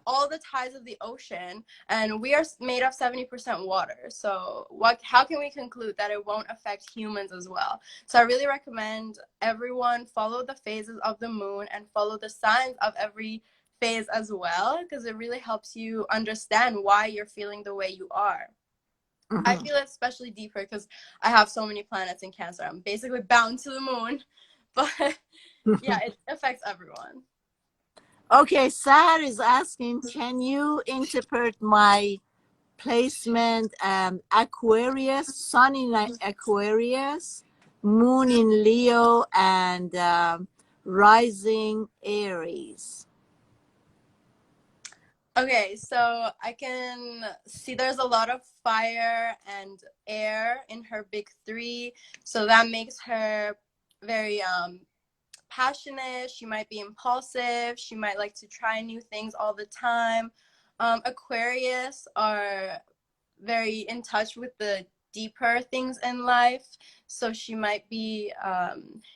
all the tides of the ocean, and we are made of 70% water. So how can we conclude that it won't affect humans as well? So I really recommend everyone follow the phases of the moon and follow the signs of every phase as well, because it really helps you understand why you're feeling the way you are. I Mhm. feel it especially deeper because I have so many planets in Cancer. I'm basically bound to the moon, but yeah, it affects everyone. Okay, Sahar is asking, can you interpret my placement, Aquarius, Sun in Aquarius, Moon in Leo, and rising Aries? Okay, so I can see there's a lot of fire and air in her big three, so that makes her very passionate. She might be impulsive. She might like to try new things all the time. Aquarius are very in touch with the deeper things in life, so she might be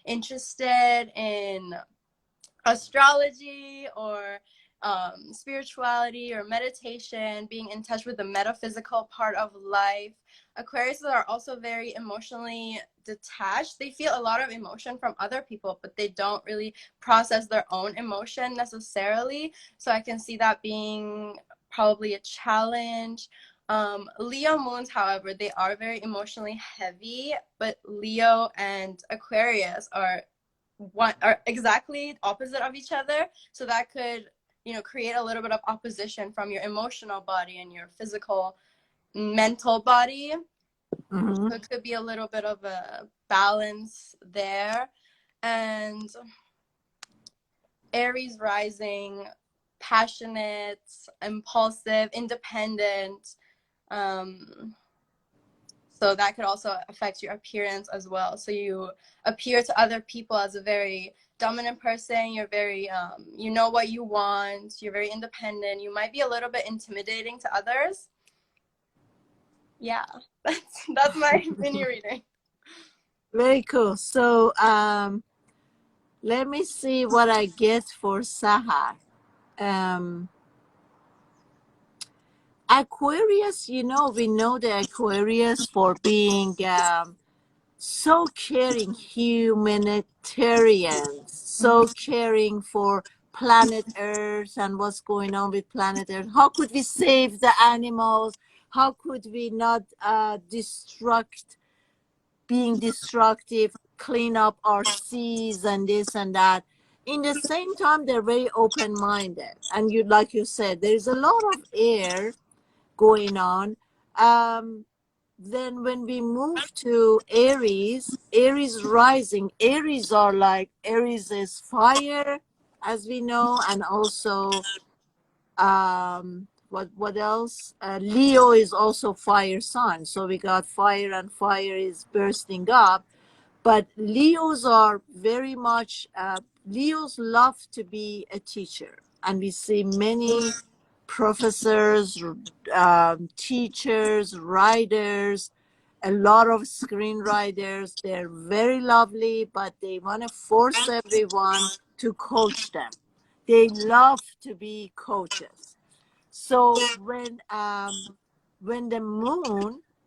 interested in astrology or spirituality or meditation, being in touch with the metaphysical part of life. Aquariuses are also very emotionally detached. They feel a lot of emotion from other people, but they don't really process their own emotion necessarily. So I can see that being probably a challenge. Leo moons, however, they are very emotionally heavy, but Leo and Aquarius are exactly opposite of each other, so that could create a little bit of opposition from your emotional body and your physical mental body. Mm-hmm. So it could be a little bit of a balance there. And Aries rising, passionate, impulsive, independent. So that could also affect your appearance as well. So you appear to other people as a very dominant person. You're very, you know what you want. You're very independent. You might be a little bit intimidating to others. Yeah, that's my mini reading. Very cool. So let me see what I get for Sahar. Um, Aquarius, we know the Aquarius for being so caring, humanitarian, so caring for planet Earth and what's going on with planet Earth. How could we save the animals? How could we not being destructive, clean up our seas and this and that? In the same time, they're very open-minded, and like you said, there's a lot of air going on. Then when we move to Aries rising, Aries is fire, as we know, and also what else? Leo is also fire sign, so we got fire, and fire is bursting up. But Leos are very much, Leos love to be a teacher. And we see many professors, teachers, writers, a lot of screenwriters. They're very lovely, but they want to force everyone to coach them. They love to be coaches. So when the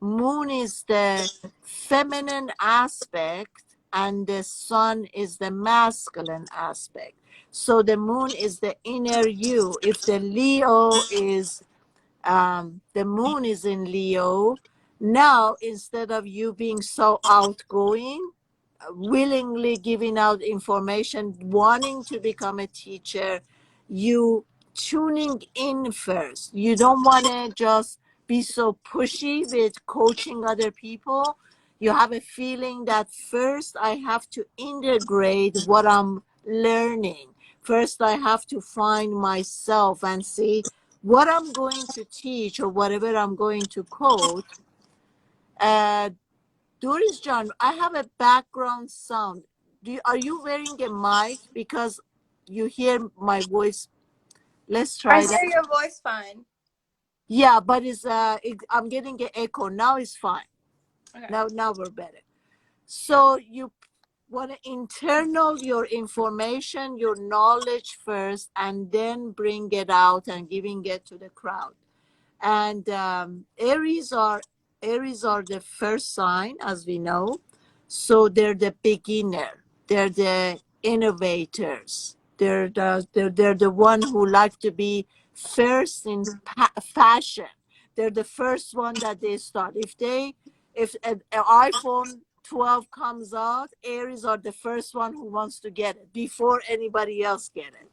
moon is the feminine aspect and the sun is the masculine aspect. So the moon is the inner you. If the moon is in Leo, now instead of you being so outgoing, willingly giving out information, wanting to become a teacher, you tuning in first. You don't want to just be so pushy with coaching other people. You have a feeling that first I have to integrate what I'm learning. First, I have to find myself and see what I'm going to teach or whatever I'm going to coach. Uh, Doris John, I have a background sound. Are you wearing a mic because you hear my voice? Let's I try that. hear your voice fine. Yeah, but I'm getting an echo. Now it's fine. Okay. Now we're better. So you want to internal your information, your knowledge first, and then bring it out and giving it to the crowd. And Aries are the first sign, as we know. So they're the beginner. They're the innovators. They're the one who like to be first in fashion. They're the first one that they start. If an iPhone 12 comes out, Aries are the first one who wants to get it before anybody else get it.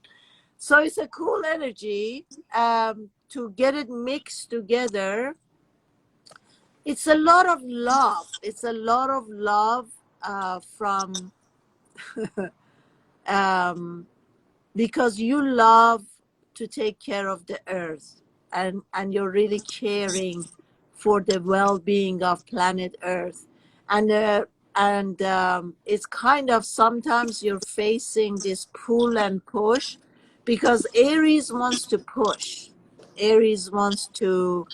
So it's a cool energy to get it mixed together. It's a lot of love. It's a lot of love from because you love to take care of the earth, and you're really caring for the well-being of planet earth, and it's kind of sometimes you're facing this pull and push because Aries wants to push. Aries wants to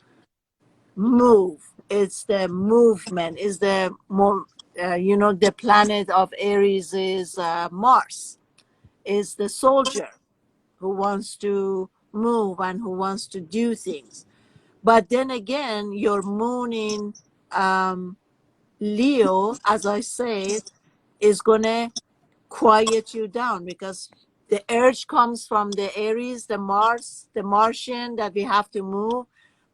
move. It's the movement. Is the more the planet of Aries is Mars, is the soldier who wants to move and who wants to do things. But then again, your moon in Leo, as I said, is going to quiet you down because the urge comes from the Aries, the Mars, the Martian that we have to move.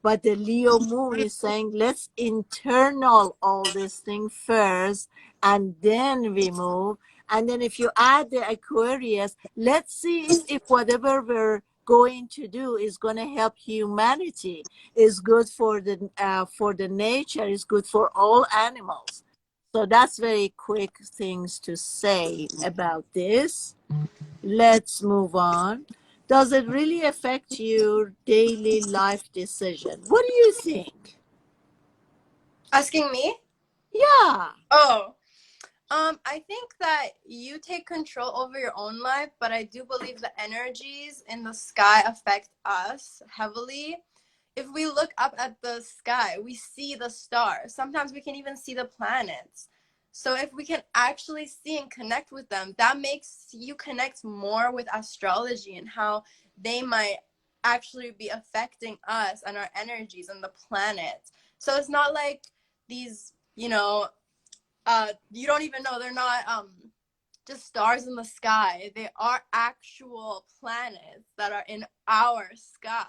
But the Leo moon is saying, let's internal all this thing first and then we move. And then if you add the Aquarius, let's see if whatever we're going to do is going to help humanity, is good for the nature, is good for all animals. So that's very quick things to say about this. Let's move on. Does it really affect your daily life decision? What do you think? Asking me? Yeah. Oh, I think that you take control over your own life, but I do believe the energies in the sky affect us heavily. If we look up at the sky, we see the stars. Sometimes we can even see the planets. So if we can actually see and connect with them, that makes you connect more with astrology and how they might actually be affecting us and our energies and the planets. So it's not like these, you don't even know, they're not just stars in the sky. They are actual planets that are in our sky.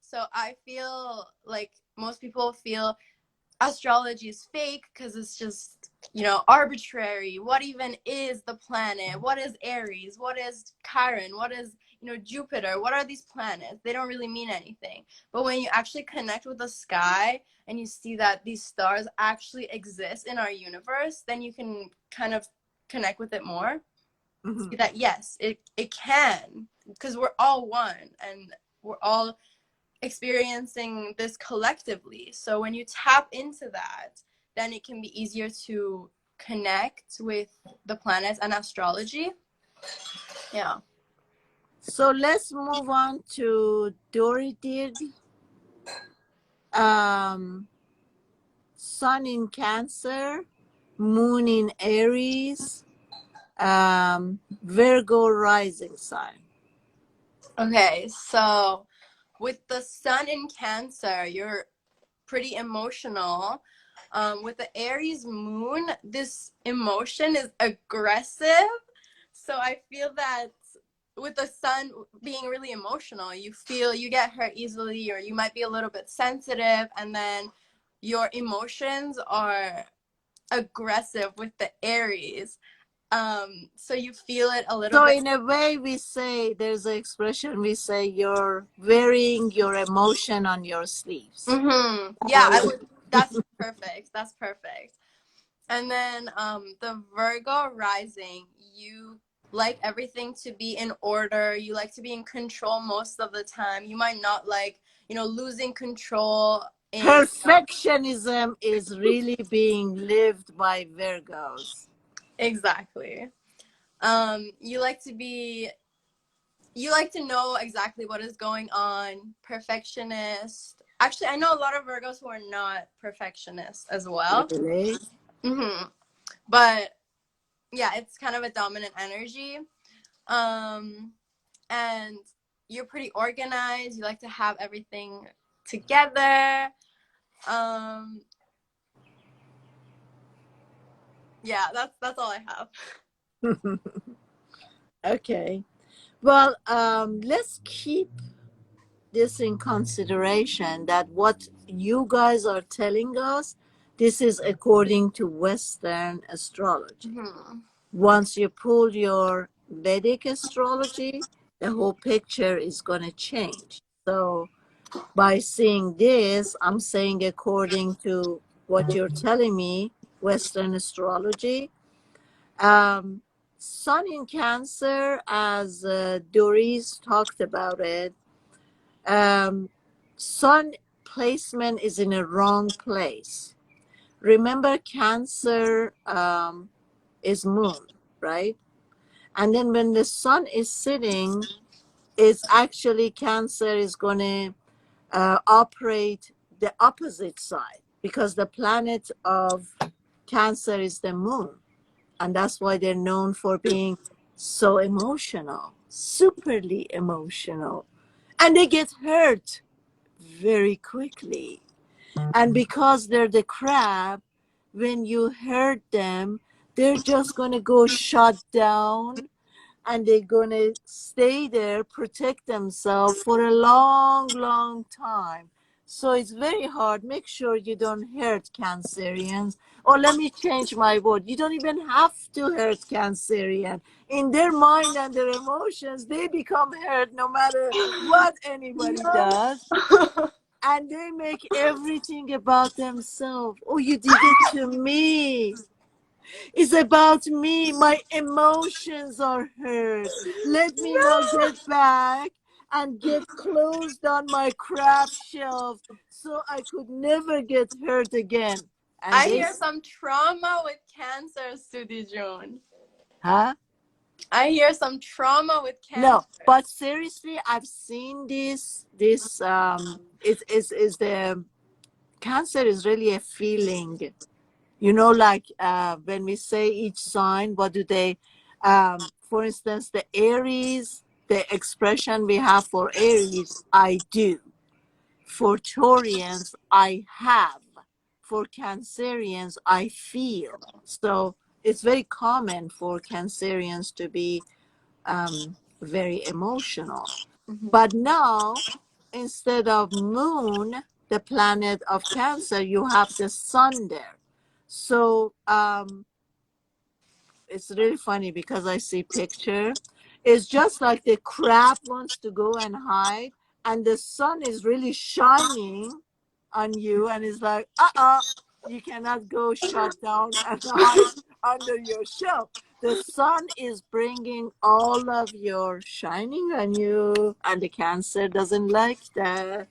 So I feel like most people feel astrology is fake because it's just, arbitrary. What even is the planet? What is Aries? What is Chiron? What is, Jupiter? What are these planets? They don't really mean anything. But when you actually connect with the sky and you see that these stars actually exist in our universe, then you can kind of connect with it more. Mm-hmm. See that, yes, it can, because we're all one and we're all experiencing this collectively. So when you tap into that, then it can be easier to connect with the planets and astrology. Yeah. So let's move on to Dorriz. Sun in Cancer, Moon in Aries, Virgo rising sign. Okay, so with the sun in Cancer, you're pretty emotional. With the Aries moon, this emotion is aggressive. So I feel that with the sun being really emotional, you get hurt easily, or you might be a little bit sensitive, and then your emotions are aggressive with the Aries. So you feel it a little So bit. in a way, we say, there's an expression, we say you're wearing your emotion on your sleeves. Mm-hmm. Yeah, that's perfect. That's perfect. And then the Virgo rising, you like everything to be in order. You like to be in control most of the time. You might not like, losing control in. Perfectionism is really being lived by Virgos. Exactly. You like to know exactly what is going on. Perfectionist. Actually, I know a lot of Virgos who are not perfectionists as well. Really? Mm-hmm. But yeah, it's kind of a dominant energy. And you're pretty organized. You like to have everything together. Yeah, that's all I have. Okay. Well, let's keep this in consideration, that what you guys are telling us, this is according to Western astrology. Mm-hmm. Once you pull your Vedic astrology, the whole picture is going to change. So by seeing this, I'm saying according to what you're telling me, Western astrology, Sun in Cancer, as Dorriz talked about it, Sun placement is in a wrong place. Remember, Cancer is Moon, right? And then when the Sun is sitting, it's actually Cancer is going to operate the opposite side, because the planet of Cancer is the Moon. And that's why they're known for being so emotional, superly emotional. And they get hurt very quickly. And because they're the crab, when you hurt them, they're just going to go shut down, and they're going to stay there, protect themselves for a long, long time. So it's very hard. Make sure you don't hurt Cancerians. Or let me change my word. You don't even have to hurt Cancerian. In their mind and their emotions, they become hurt no matter what anybody does. And they make everything about themselves. Oh, you did it to me. It's about me. My emotions are hurt. Let me now get back and get closed on my crab shelf so I could never get hurt again. And I they, hear some trauma with Cancer, Sudi June. huh? I hear some trauma with Cancer. No, but seriously, I've seen this. Is the Cancer is really a feeling. You know, like when we say each sign, what do they, for instance, the Aries, the expression we have for Aries, I do. For Taurians, I have. For Cancerians, I feel. So it's very common for Cancerians to be very emotional. Mm-hmm. But now, instead of Moon, the planet of Cancer, you have the Sun there. So it's really funny because I see picture. It's just like the crab wants to go and hide, and the sun is really shining on you, and it's like, you cannot go shut down and hide under your shelf. The sun is bringing all of your shining on you, and the Cancer doesn't like that.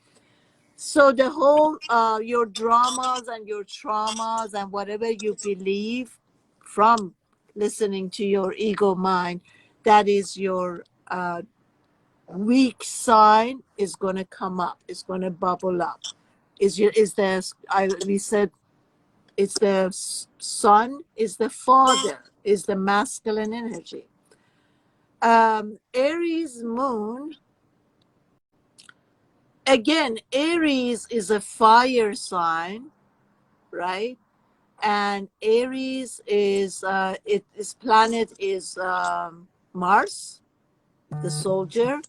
So the whole your dramas and your traumas and whatever you believe from listening to your ego mind, that is your weak sign, is going to come up. It's going to bubble up. We said it's the sun is the father, is the masculine energy. Aries Moon. Again, Aries is a fire sign, right? And Aries is its planet is Mars, the soldier,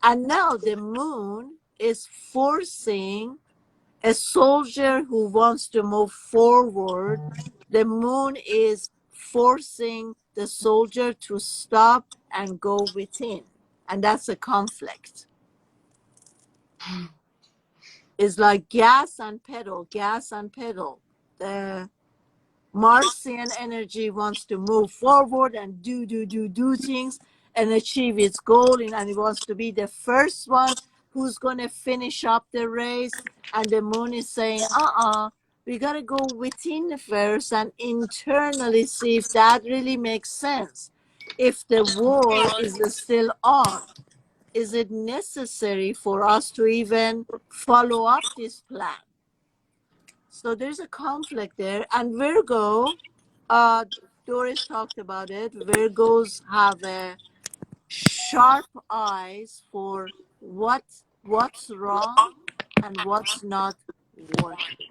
and now the moon is forcing a soldier who wants to move forward. The moon is forcing the soldier to stop and go within, and that's a conflict. It's like gas and pedal, gas and pedal. The Martian energy wants to move forward and do things and achieve its goal, and it wants to be the first one who's going to finish up the race. And the moon is saying, we got to go within first and internally see if that really makes sense. If the war is still on, is it necessary for us to even follow up this plan? So there's a conflict there. And Virgo, Dorriz talked about it. Virgos have a sharp eyes for what's wrong and what's not working.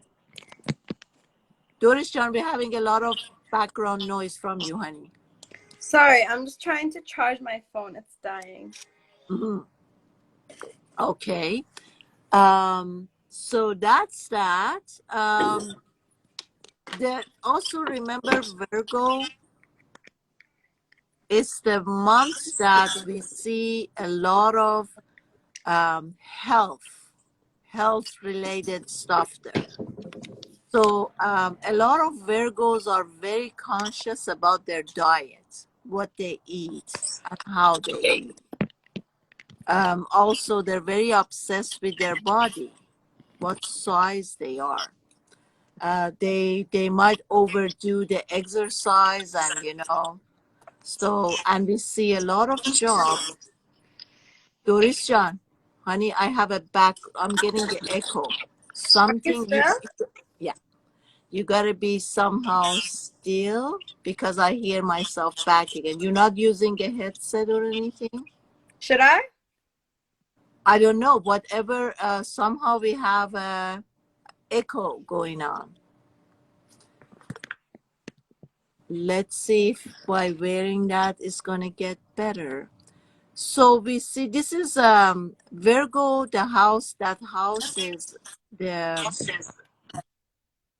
Dorriz John, we're having a lot of background noise from you, honey. Sorry, I'm just trying to charge my phone. It's dying. Mm-hmm. Okay. So that's that. Also remember Virgo is the month that we see a lot of health related stuff there. So a lot of Virgos are very conscious about their diet, what they eat, and how they eat. Also, they're very obsessed with their body, what size they are. They might overdo the exercise, and so, and we see a lot of jobs. Doris John, honey, I have I'm getting an echo. Are you Something still? yeah, you gotta be somehow still because I hear myself back again. You're not using a headset or anything? Should I? I don't know. Whatever, somehow we have a echo going on. Let's see if by wearing that is gonna get better. So we see this is Virgo, that house is the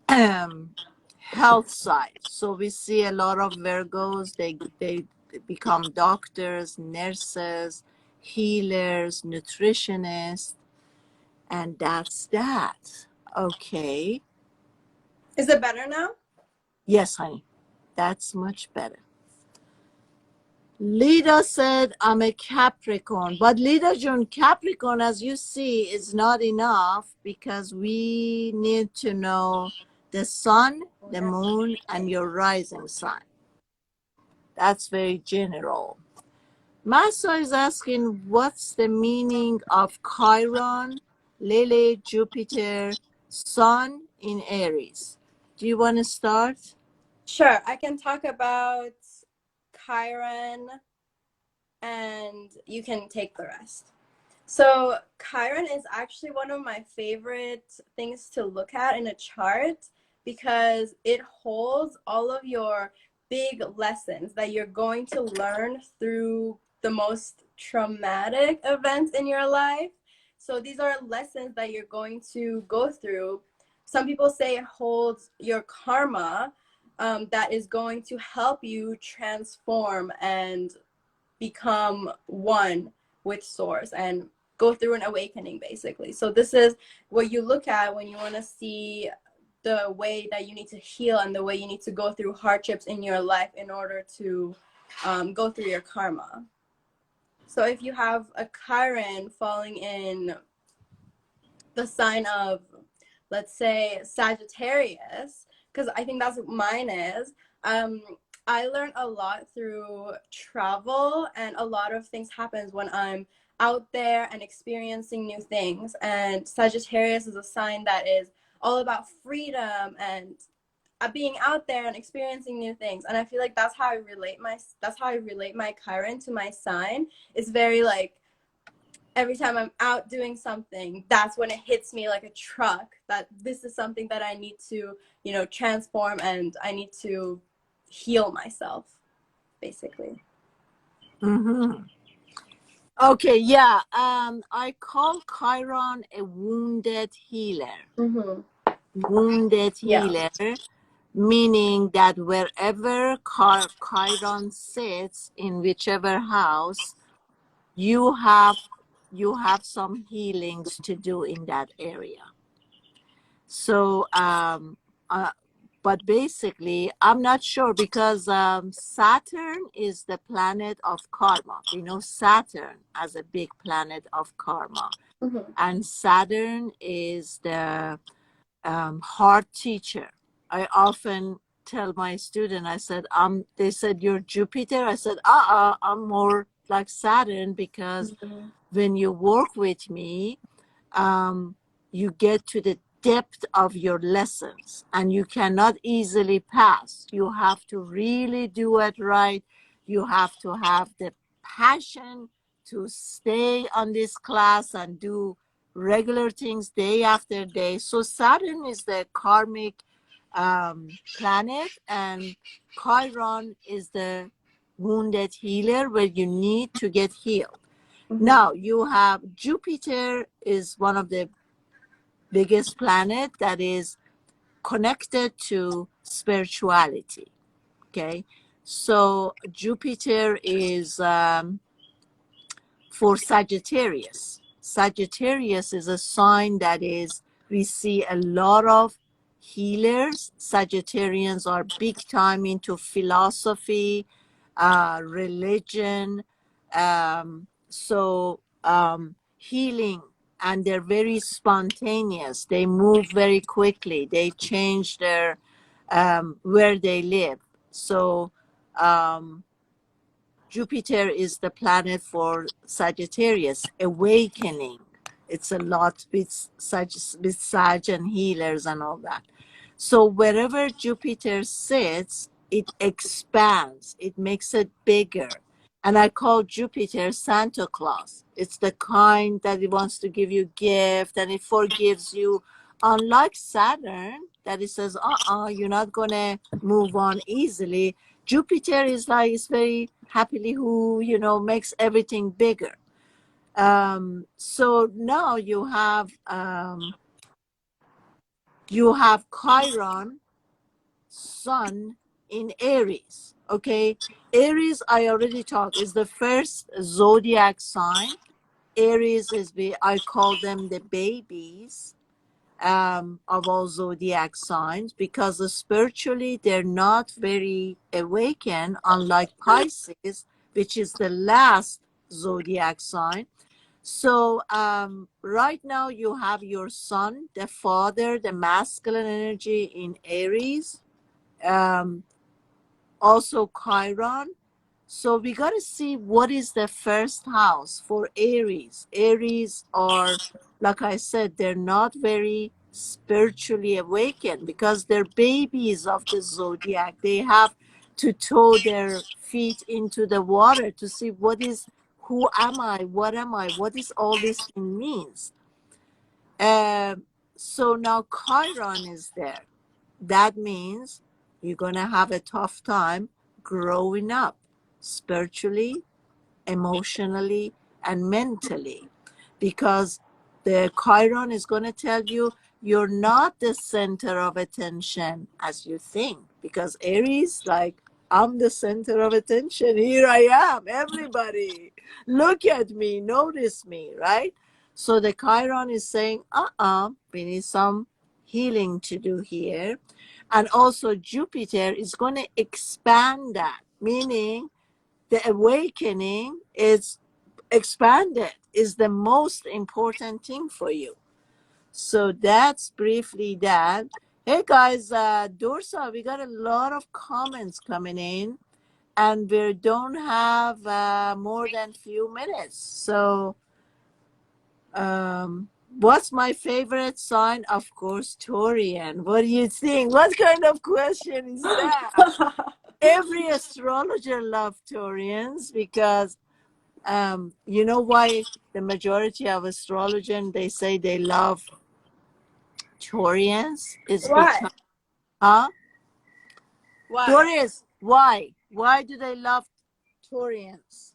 um, health side. So we see a lot of Virgos, they become doctors, nurses, healers, nutritionists, and that's that. Okay. Is it better now? Yes, honey. That's much better. Lida said, I'm a Capricorn. But Lida June, Capricorn, as you see, is not enough because we need to know the sun, the moon, and your rising sign. That's very general. Masa is asking, what's the meaning of Chiron, Lily, Jupiter, Sun in Aries? Do you want to start? Sure, I can talk about Chiron and you can take the rest. So Chiron is actually one of my favorite things to look at in a chart because it holds all of your big lessons that you're going to learn through the most traumatic events in your life. So these are lessons that you're going to go through. Some people say it holds your karma, that is going to help you transform and become one with source and go through an awakening, basically. So this is what you look at when you want to see the way that you need to heal and the way you need to go through hardships in your life in order to go through your karma. So if you have a Chiron falling in the sign of, let's say, Sagittarius, because I think that's what mine is, I learned a lot through travel, and a lot of things happens when I'm out there and experiencing new things. And Sagittarius is a sign that is all about freedom and being out there and experiencing new things. And I feel like that's how I relate my Chiron to my sign. It's very like every time I'm out doing something, that's when it hits me like a truck that this is something that I need to, transform, and I need to heal myself, basically. Mm-hmm. Okay, yeah. I call Chiron a wounded healer. Mm-hmm. Wounded Yeah. healer, meaning that wherever Chiron sits in whichever house, you have some healings to do in that area. So, but basically, I'm not sure because Saturn is the planet of karma. We know Saturn as a big planet of karma. Mm-hmm. And Saturn is the hard teacher. I often tell my student, I said, they said, you're Jupiter. I said, I'm more like Saturn because Mm-hmm. when you work with me, you get to the depth of your lessons and you cannot easily pass. You have to really do it right. You have to have the passion to stay on this class and do regular things day after day. So Saturn is the karmic planet, and Chiron is the wounded healer where you need to get healed. Mm-hmm. Now you have Jupiter is one of the biggest planet that is connected to spirituality. Okay, so Jupiter is for Sagittarius. Sagittarius is a sign that is, we see a lot of healers. Sagittarians are big time into philosophy, religion, healing, and they're very spontaneous. They move very quickly. They change their where they live. So Jupiter is the planet for Sagittarius, awakening. It's a lot with Sag and healers and all that. So wherever Jupiter sits, it expands, it makes it bigger. And I call Jupiter Santa Claus. It's the kind that it wants to give you gift and it forgives you. Unlike Saturn, that it says, you're not going to move on easily. Jupiter is like, it's very happily who, makes everything bigger. So now you have Chiron, Sun in Aries. Okay, Aries, I already talked, is the first zodiac sign. Aries I call them the babies of all zodiac signs, because spiritually they're not very awakened, unlike Pisces, which is the last zodiac sign. So right now you have your sun, the father, the masculine energy in Aries, also Chiron. So we got to see what is the first house for Aries. Aries are, like I said, they're not very spiritually awakened because they're babies of the zodiac. They have to toe their feet into the water to see who am I, what is all this thing means. So now Chiron is there. That means you're going to have a tough time growing up spiritually, emotionally, and mentally, because the Chiron is going to tell you you're not the center of attention as you think, because Aries, like, I'm the center of attention. Here I am. Everybody, look at me, notice me, right? So the Chiron is saying, we need some healing to do here. And also Jupiter is going to expand that, meaning the awakening is expanded, is the most important thing for you. So that's briefly that. Hey guys, Dorsa, we got a lot of comments coming in and we don't have more than few minutes. So what's my favorite sign? Of course, Taurian. What do you think? What kind of question is that? Every astrologer loves Taurians because you know why the majority of astrologers, they say they love Taurians? Is Why? because, huh? Why? Dorriz, why? Why do they love Taurians?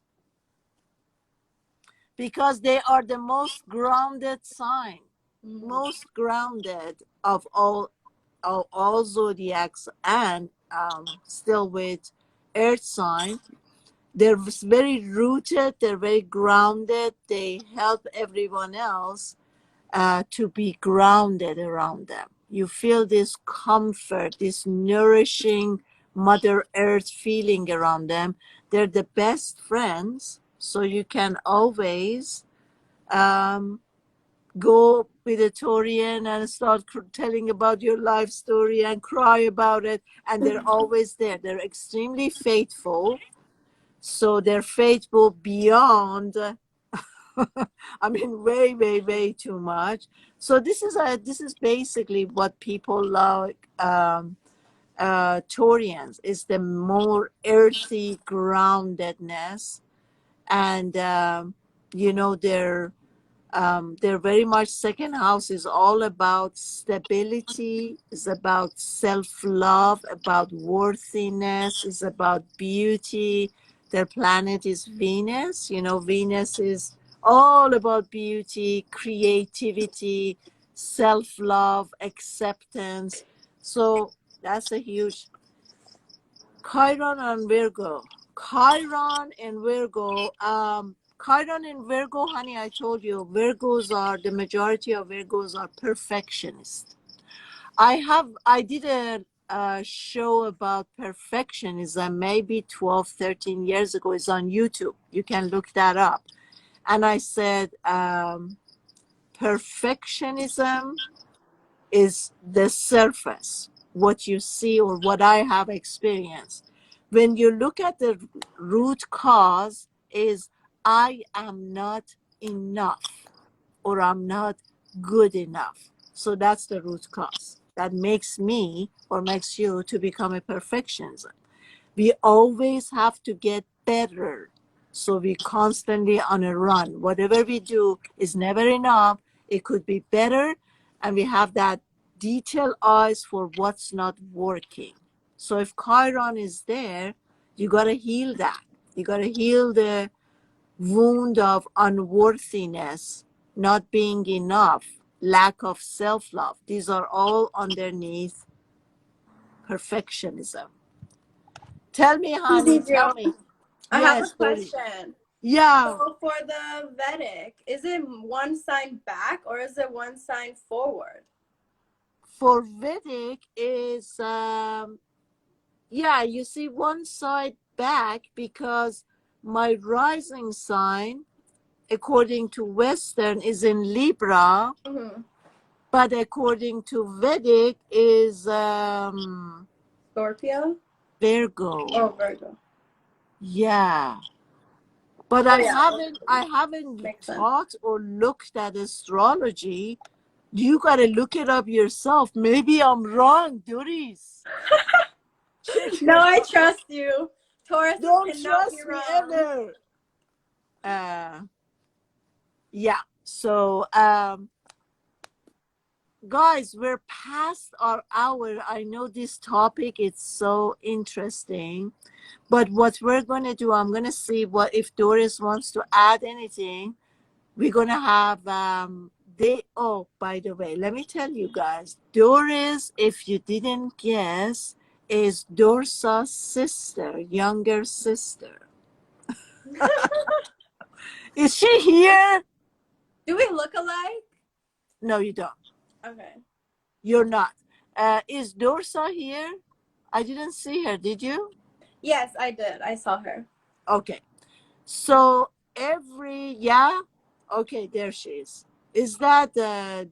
Because they are the most grounded sign, most grounded of all zodiacs, and still with earth sign. They're very rooted, they're very grounded, they help everyone else to be grounded around them. You feel this comfort, this nourishing Mother Earth feeling around them. They're the best friends, so you can always go with a Taurian and start telling about your life story and cry about it, and they're always there. They're extremely faithful. So they're faithful beyond, I mean, way, way, way too much. So this is basically what people like Taurians, is the more earthy groundedness, and they're very much, second house is all about stability, is about self-love, about worthiness, is about beauty. Their planet is Venus. Venus is all about beauty, creativity, self-love, acceptance. So that's a huge Chiron and Virgo. Chiron and Virgo. Chiron and Virgo, honey, I told you, the majority of Virgos are perfectionists. I did a show about perfectionism maybe 12, 13 years ago. It's on YouTube. You can look that up. And I said, perfectionism is the surface, what you see or what I have experienced. When you look at the root cause is I am not enough or I'm not good enough. So that's the root cause that makes me or makes you to become a perfectionist. We always have to get better. So we constantly on a run. Whatever we do is never enough. It could be better. And we have that detailed eyes for what's not working. So if Chiron is there, you got to heal that. You got to heal the wound of unworthiness, not being enough, lack of self-love. These are all underneath perfectionism. Tell me, honey, tell me. I have a Yes, Dorriz. question. Yeah. So for the Vedic, is it one sign back or is it one sign forward? For Vedic is, yeah, you see one side back because my rising sign, according to Western, is in Libra, but according to Vedic is Scorpio? Virgo. Oh, Virgo. Yeah. But Oh, I yeah. haven't Makes sense. taught or looked at astrology. You gotta look it up yourself. Maybe I'm wrong, Dorriz. No, I trust you. Taurus Don't cannot trust be me wrong. ever. Yeah. So, guys, we're past our hour. I know this topic is so interesting, but what we're gonna do, I'm gonna see what if Dorriz wants to add anything. We're gonna have oh, by the way, let me tell you guys, Dorriz, if you didn't guess, is Dorsa's sister, younger sister. Is she here? Do we look alike? No, you don't. Okay. You're not. Is Dorsa here? I didn't see her. Did you? Yes, I did. I saw her. Okay. So yeah. Okay, there she is. Is that I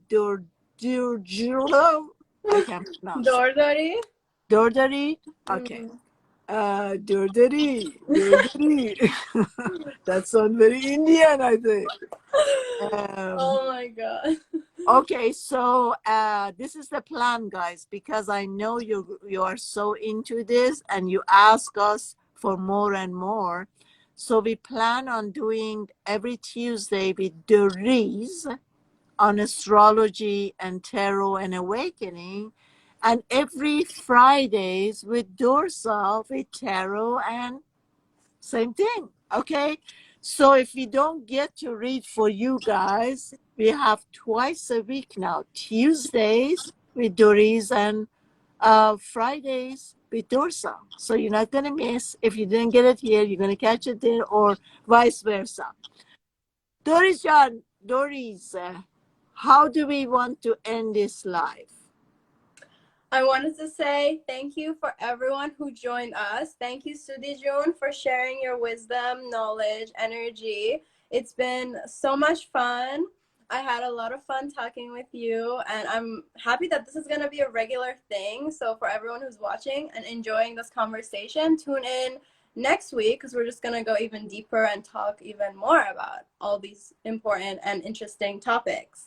can't pronounce it. Dordori? Dordari? Okay. Dordari. That sounds very Indian, I think. Oh my god. Okay, so this is the plan, guys, because I know you are so into this and you ask us for more and more. So we plan on doing every Tuesday with Dorriz on astrology and tarot and awakening, and every Fridays with Dorsa with tarot and same thing. Okay, so if we don't get to read for you guys, we have twice a week now, Tuesdays with Dorriz and Fridays with Dorsa. So you're not going to miss. If you didn't get it here, you're going to catch it there, or vice versa. Dorriz, how do we want to end this live? I wanted to say thank you for everyone who joined us. Thank you, Sudi June, for sharing your wisdom, knowledge, energy. It's been so much fun. I had a lot of fun talking with you, and I'm happy that this is going to be a regular thing. So, for everyone who's watching and enjoying this conversation, tune in next week because we're just going to go even deeper and talk even more about all these important and interesting topics.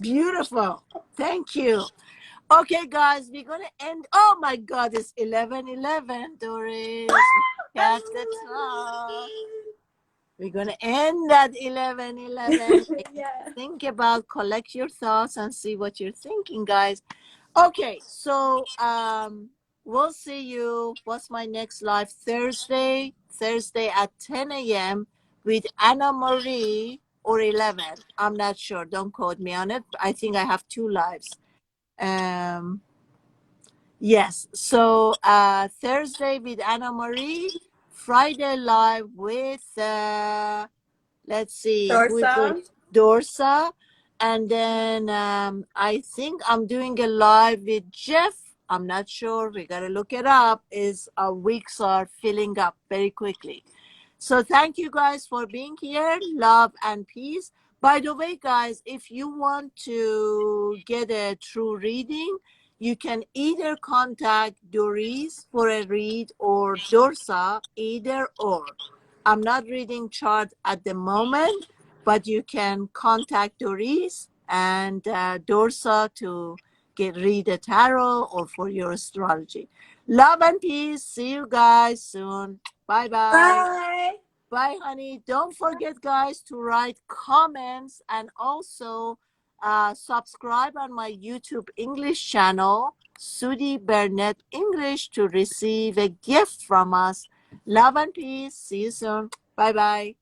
Beautiful. Thank you. Okay, guys, we're going to end. Oh, my God, it's 11:11, Dorriz. At the top. We're going to end at 11:11. Yeah. Think about, collect your thoughts and see what you're thinking, guys. Okay, so we'll see you. What's my next live? Thursday at 10 a.m. with Anna Marie or 11. I'm not sure. Don't quote me on it. I think I have 2 lives. Yes. So Thursday with Anna Marie, Friday live with let's see who is Dorsa. it? Dorsa. And then I think I'm doing a live with Jeff. I'm not sure. We gotta look it up. Is our weeks are filling up very quickly. So thank you guys for being here. Love and peace. By the way, guys, if you want to get a true reading, you can either contact Dorriz for a read or Dorsa, either or. I'm not reading chart at the moment, but you can contact Dorriz and Dorsa to read a tarot or for your astrology. Love and peace. See you guys soon. Bye-bye. Bye. Bye, honey. Don't forget, guys, to write comments and also subscribe on my YouTube English channel, Sudi Burnett English, to receive a gift from us. Love and peace. See you soon. Bye-bye.